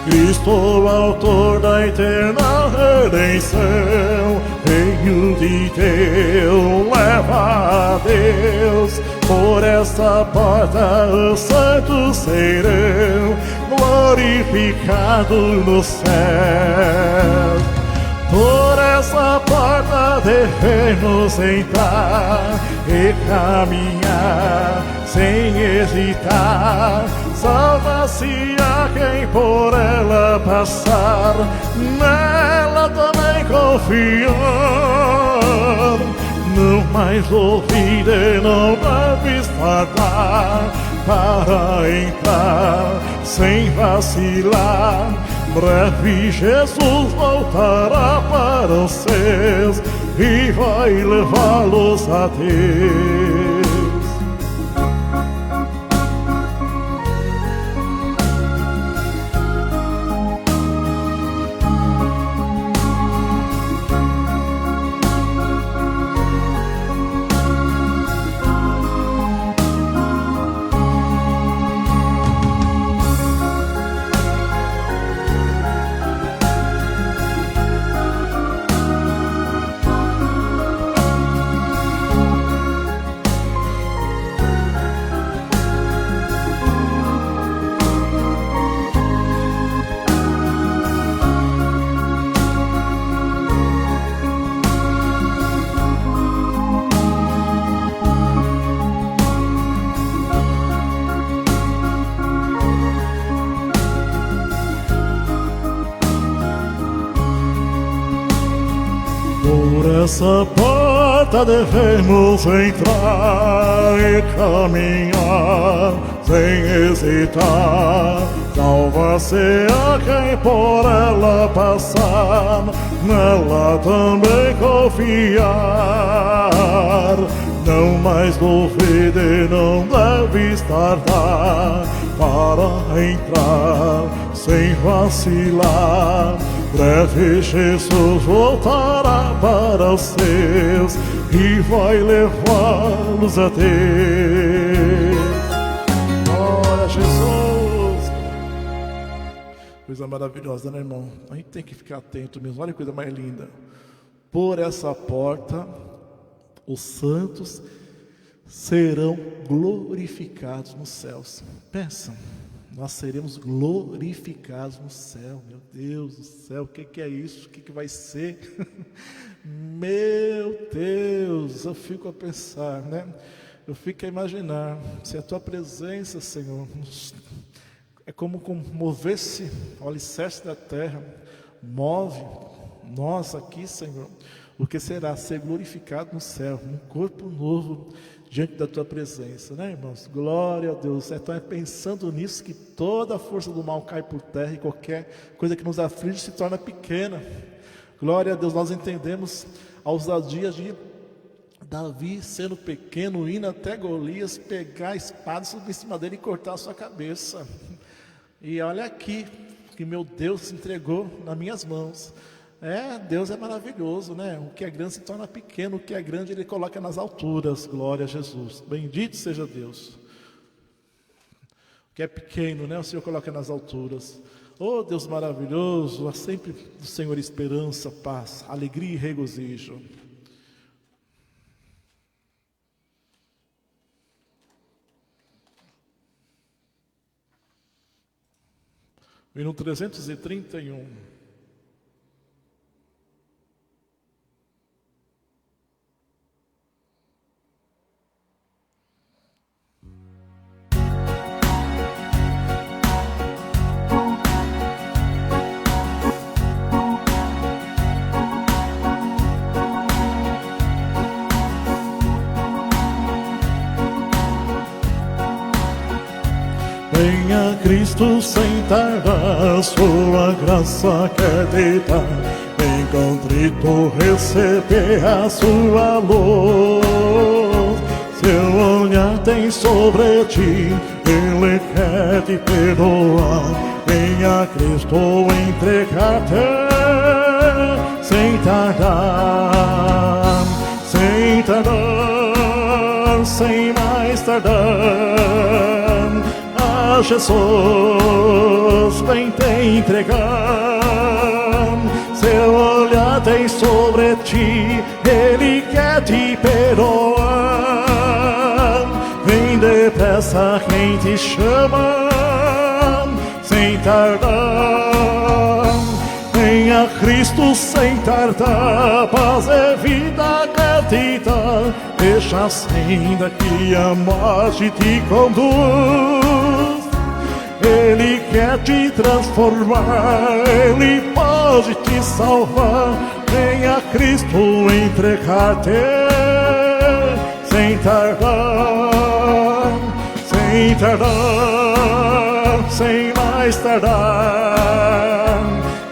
Cristo, autor da eterna redenção, veio de Deus, leva a Deus. Por esta porta os santos serão glorificados no céu. Por essa porta devemos entrar e caminhar sem hesitar. Salva-se a quem por ela passar, nela também confiar. Não mais duvide, não deve tardar para entrar sem vacilar. Breve Jesus voltará para os seus e vai levá-los a Deus. essa porta devemos entrar e caminhar sem hesitar. Salva-se a quem por ela passar, nela também confiar. Não mais duvide, não deve tardar para entrar sem vacilar. Breve Jesus voltará para os seus e vai levá-los a Deus. Glória a Jesus. Coisa maravilhosa, né, irmão? A gente tem que ficar atento mesmo. Olha que coisa mais linda. Por essa porta os santos serão glorificados nos céus. Pensa, nós seremos glorificados no céu. Meu Deus do céu, o que é isso? O que vai ser? Meu Deus, eu fico a pensar, né? Eu fico a imaginar, se a tua presença, Senhor, é como mover-se o alicerce da terra, move nós aqui, Senhor. O que será ser glorificado no céu, um corpo novo diante da tua presença, né, irmãos? Glória a Deus. Então é pensando nisso que toda a força do mal cai por terra e qualquer coisa que nos aflige se torna pequena. Glória a Deus. Nós entendemos a ousadia de Davi sendo pequeno, indo até Golias, pegar a espada, subir em cima dele e cortar a sua cabeça. E olha aqui, que meu Deus se entregou nas minhas mãos. Deus é maravilhoso, né? O que é grande se torna pequeno, o que é grande Ele coloca nas alturas. Glória a Jesus. Bendito seja Deus. O que é pequeno, né? O Senhor coloca nas alturas. Oh, Deus maravilhoso, há sempre do Senhor esperança, paz, alegria e regozijo. E no 331. Venha Cristo sem tardar, sua graça quer te dar. Vem contrito receber a sua luz. Seu olhar tem sobre ti, Ele quer te perdoar. Venha Cristo entregar-te sem tardar, sem tardar, sem mais tardar. Jesus vem te entregar, seu olhar tem sobre ti, Ele quer te perdoar. Vem depressa quem te chama, sem tardar. Venha Cristo sem tardar, paz e vida quer te dar. Deixa a senda que a morte te conduz. Ele quer te transformar, Ele pode te salvar. Venha Cristo entregar-te sem tardar, sem tardar, sem mais tardar.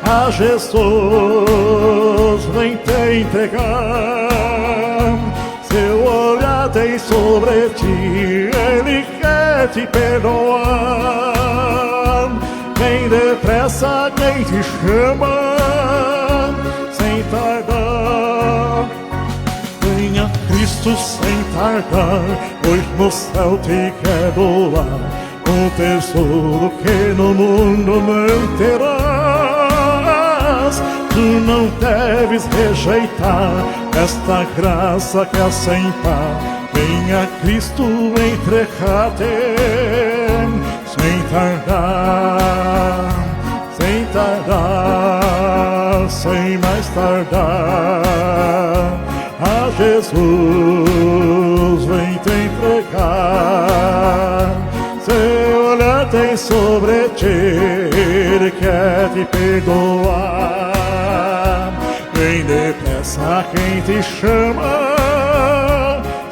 A Jesus vem te entregar, seu olhar tem sobre ti, Ele quer te perdoar. Vem depressa quem te chama, sem tardar. Venha Cristo sem tardar, pois no céu te quer doar um tesouro que no mundo não terás. Tu não deves rejeitar esta graça que é sem par. Venha Cristo entregar-te sem tardar, sem tardar, sem mais tardar. A Jesus vem te entregar, seu olhar tem sobre ti, Ele quer te perdoar. Vem Vem depressa quem te chama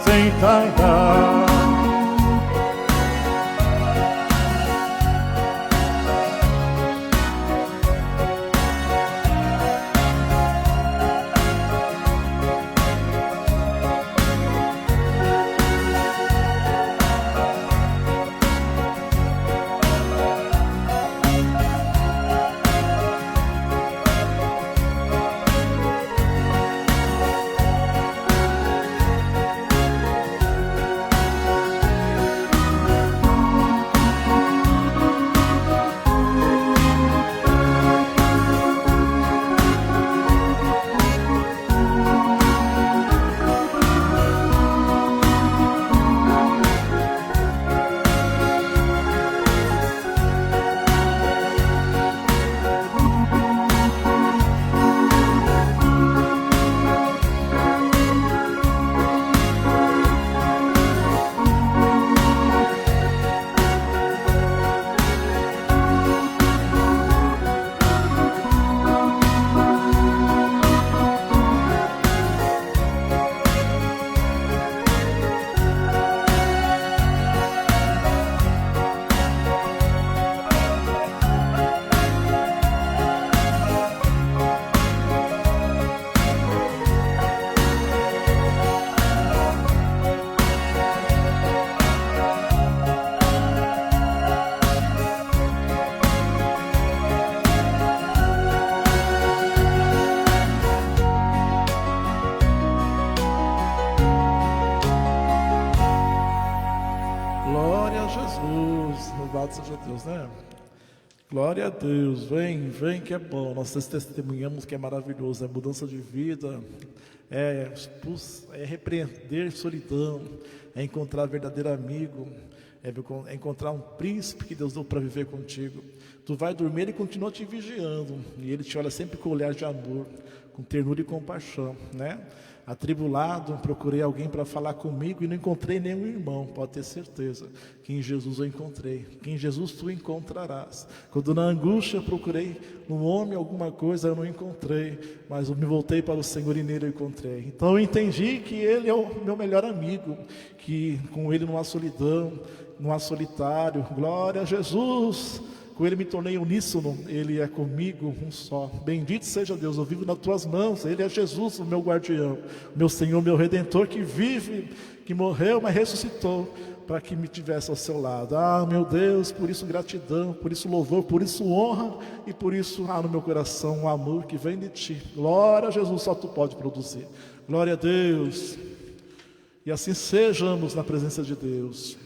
sem tardar. Louvado seja Deus, né? Glória a Deus, vem que é bom. Nós testemunhamos que é maravilhoso, é mudança de vida, é repreender solidão, é encontrar verdadeiro amigo, é encontrar um príncipe que Deus deu para viver contigo. Tu vai dormir e continua te vigiando, e Ele te olha sempre com olhar de amor, com ternura e compaixão, né? Atribulado, procurei alguém para falar comigo e não encontrei nenhum irmão. Pode ter certeza que em Jesus eu encontrei, que em Jesus tu encontrarás. Quando na angústia procurei no homem alguma coisa, eu não encontrei, mas eu me voltei para o Senhor e nele eu encontrei. Então eu entendi que Ele é o meu melhor amigo, que com Ele não há solidão, não há solitário. Glória a Jesus! Com Ele me tornei uníssono, Ele é comigo um só. Bendito seja Deus, eu vivo nas tuas mãos. Ele é Jesus, o meu guardião, meu Senhor, meu Redentor, que vive, que morreu, mas ressuscitou, para que me tivesse ao seu lado. Ah, meu Deus, por isso gratidão, por isso louvor, por isso honra, e por isso há no meu coração um amor que vem de ti. Glória a Jesus, só tu pode produzir. Glória a Deus. E assim sejamos na presença de Deus.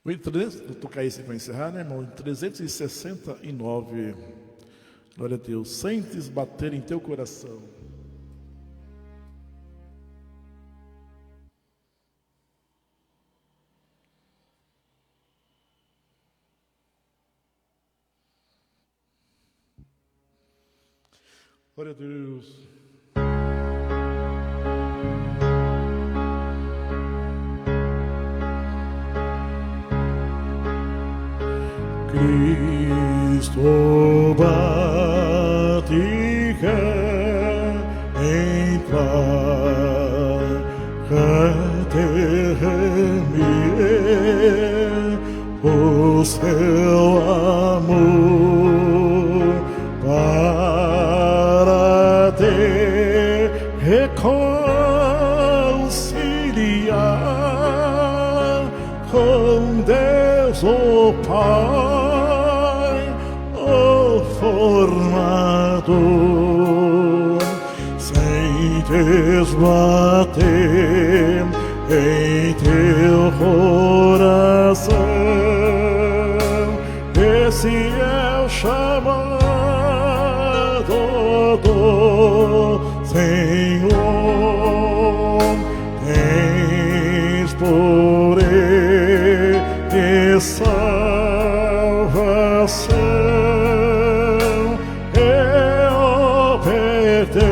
Vou tocar isso para encerrar, né, irmão? 369. Glória a Deus. Sentes bater em teu coração. Glória a Deus. Cristo bate quer entrar, quer remir o seu amor para te reconciliar com Deus o Pai, o formador. Sentes bater em teu coração, esse é o chamado do Senhor. Tens por Ele salvação, é o perdão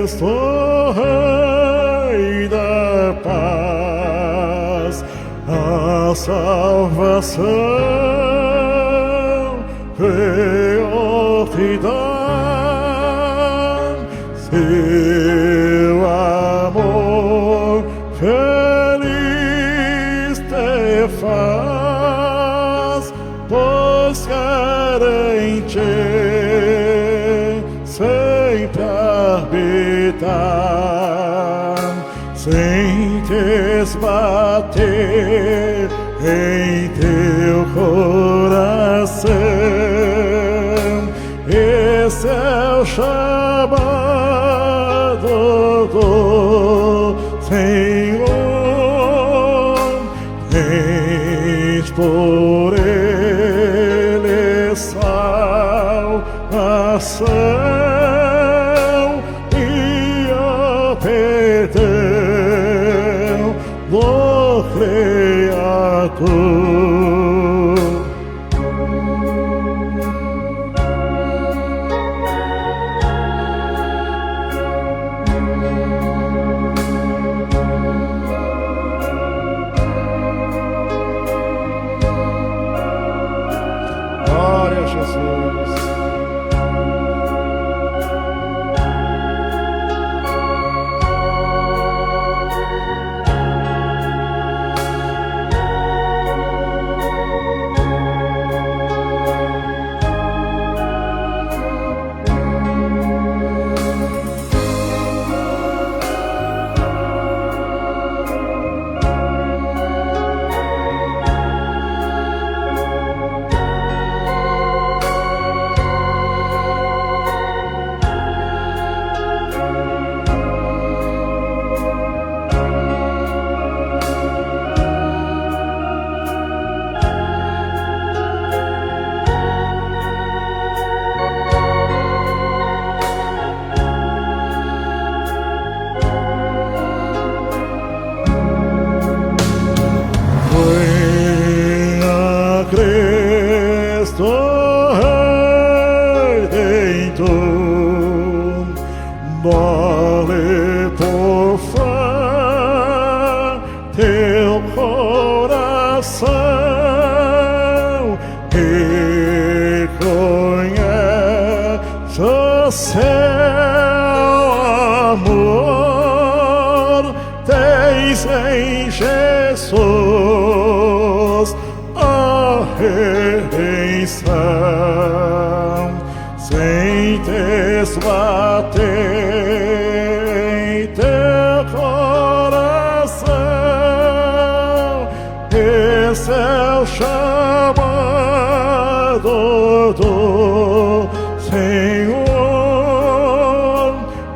Cristo, Rei da paz, a salvação veio te dar, seu amor feliz te faz, pois quer em ti sempre habitar, sem te esbater em teu coração. Esse é o chamado do Senhor, tens por ele salvação e o perdão do Criador. Glória a Jesus. Cristo, Redentor, dá-lhe por fé teu coração e conhece o seu amor, tens em Jesus a redenção, sem te esbater em teu coração. Esse é o chamado do Senhor,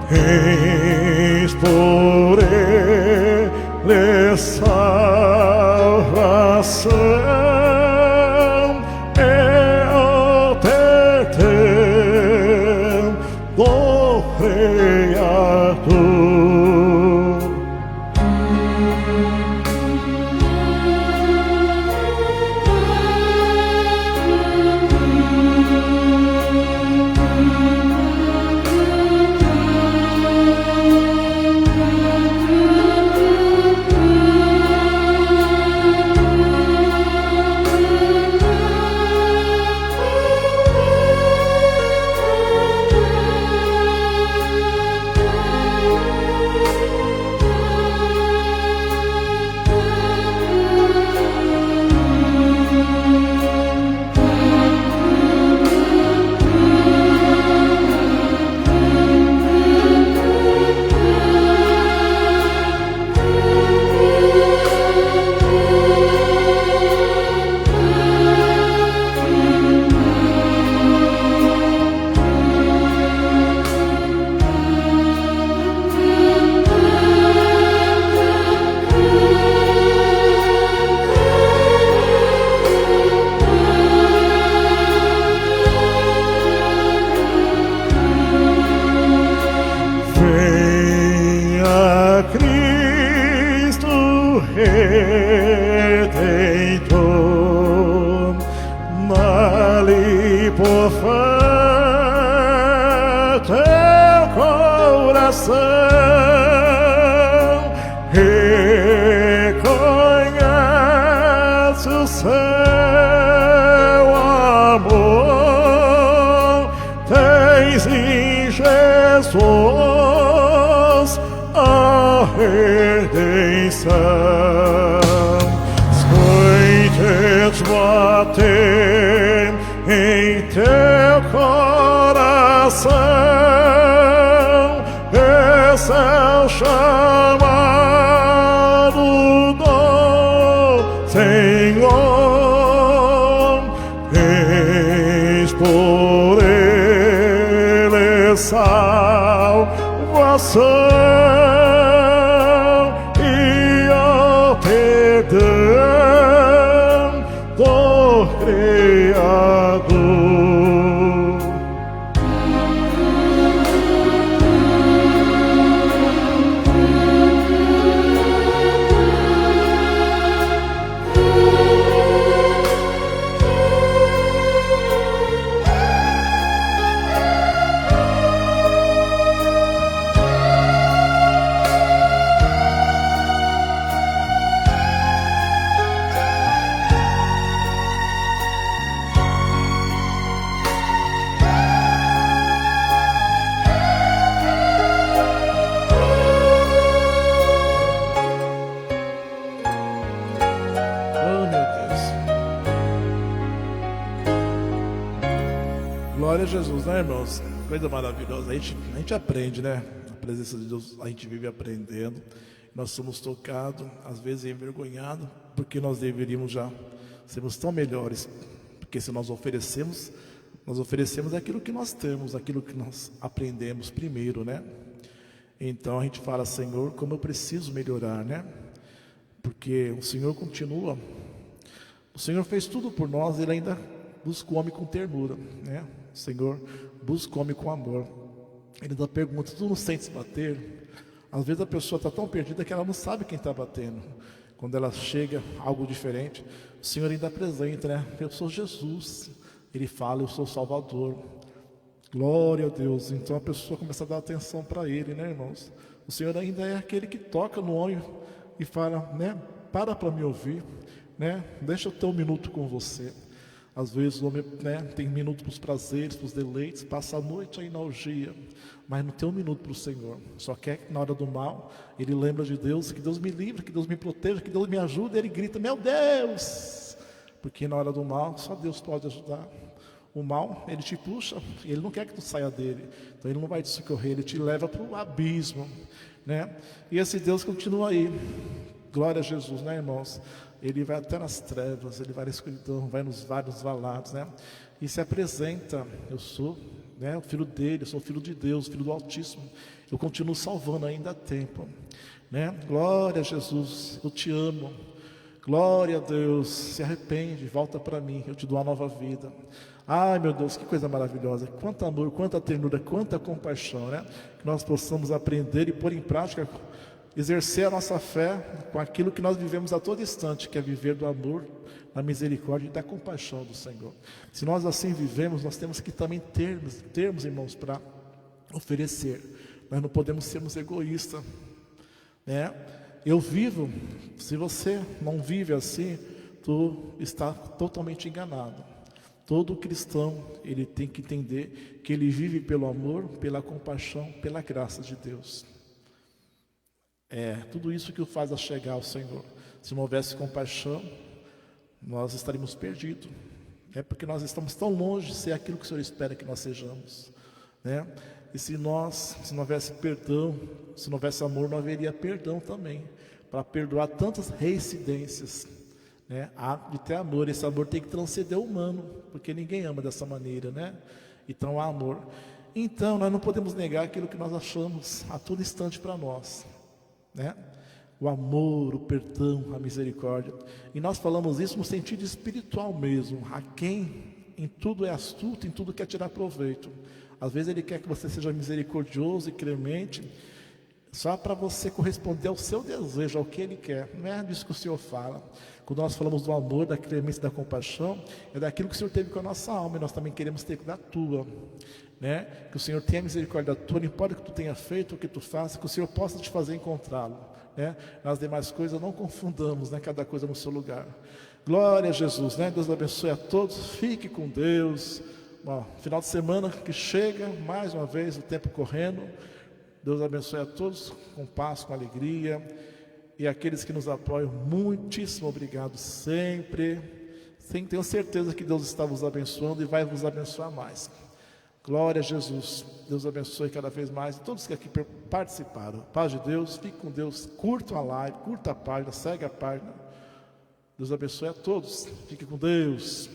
tens por ele salvação. Do Criador. reconhece o seu amor. Tens em Jesus a redenção. Escute bater em teu coração, esse é o chamado do Senhor. Tens por ele salvação e o perdão do Criador. Oh, meu Deus. Glória a Jesus, né, irmãos? Coisa maravilhosa. A gente aprende, né? Na presença de Deus, a gente vive aprendendo. Nós somos tocados, às vezes envergonhados, porque nós deveríamos já sermos tão melhores. Porque se nós oferecemos aquilo que nós temos, aquilo que nós aprendemos primeiro, né? Então a gente fala, Senhor, como eu preciso melhorar, né? Porque o Senhor continua, o Senhor fez tudo por nós, Ele ainda busca o homem com ternura, né? O Senhor busca o homem com amor. Ele ainda pergunta, tu não sentes bater? Às vezes a pessoa está tão perdida que ela não sabe quem está batendo. Quando ela chega, algo diferente, o Senhor ainda apresenta, né? Eu sou Jesus. Ele fala, eu sou o Salvador. Glória a Deus. Então a pessoa começa a dar atenção para Ele, né, irmãos? O Senhor ainda é aquele que toca no homem e fala, né? Para me ouvir, né? Deixa eu ter um minuto com você. Às vezes o homem, né, tem minuto para os prazeres, para os deleites, passa a noite aí na orgia, mas não tem um minuto para o Senhor. Só quer que na hora do mal, ele lembra de Deus, que Deus me livre, que Deus me proteja, que Deus me ajude, e ele grita, meu Deus! Porque na hora do mal, só Deus pode ajudar. O mal, ele te puxa, ele não quer que tu saia dele, então ele não vai te socorrer, ele te leva para o abismo, né? E esse Deus continua aí. Glória a Jesus, né, irmãos? Ele vai até nas trevas, ele vai na escuridão, vai nos vários valados, né? E se apresenta, eu sou, né, o filho dele, eu sou o filho de Deus, filho do Altíssimo. Eu continuo salvando ainda há tempo, né? Glória a Jesus, eu te amo. Glória a Deus, se arrepende, volta para mim, eu te dou uma nova vida. Ai, meu Deus, que coisa maravilhosa, quanto amor, quanta ternura, quanta compaixão, né? Que nós possamos aprender e pôr em prática, exercer a nossa fé com aquilo que nós vivemos a todo instante, que é viver do amor, da misericórdia e da compaixão do Senhor. Se nós assim vivemos, nós temos que também termos irmãos, para oferecer. Nós não podemos sermos egoístas, né? Eu vivo, se você não vive assim, tu está totalmente enganado. Todo cristão, ele tem que entender que ele vive pelo amor, pela compaixão, pela graça de Deus. É tudo isso que o faz a chegar ao Senhor. Se não houvesse compaixão, nós estaríamos perdidos. É porque nós estamos tão longe de ser aquilo que o Senhor espera que nós sejamos, né? E se não houvesse perdão, se não houvesse amor, não haveria perdão também, para perdoar tantas reincidências, né? Há de ter amor, esse amor tem que transcender o humano, porque ninguém ama dessa maneira, né? Então há amor. Então nós não podemos negar aquilo que nós achamos a todo instante para nós, né? O amor, o perdão, a misericórdia. E nós falamos isso no sentido espiritual mesmo. A quem em tudo é astuto, em tudo quer tirar proveito. Às vezes ele quer que você seja misericordioso e clemente, só para você corresponder ao seu desejo, ao que ele quer. Não é disso que o Senhor fala. Quando nós falamos do amor, da clemência e da compaixão, é daquilo que o Senhor teve com a nossa alma, e nós também queremos ter da tua, né? Que o Senhor tenha misericórdia tua, não importa o que tu tenha feito, o que tu faça, que o Senhor possa te fazer encontrá-lo, né? Nas demais coisas não confundamos, né? Cada coisa no seu lugar. Glória a Jesus, né? Deus abençoe a todos, fique com Deus. Bom, final de semana que chega, mais uma vez, o tempo correndo. Deus abençoe a todos, com paz, com alegria. E aqueles que nos apoiam, muitíssimo obrigado sempre. Tenho certeza que Deus está vos abençoando e vai vos abençoar mais. Glória a Jesus. Deus abençoe cada vez mais. Todos que aqui participaram. Paz de Deus, fique com Deus. Curta a live, curta a página, segue a página. Deus abençoe a todos. Fique com Deus.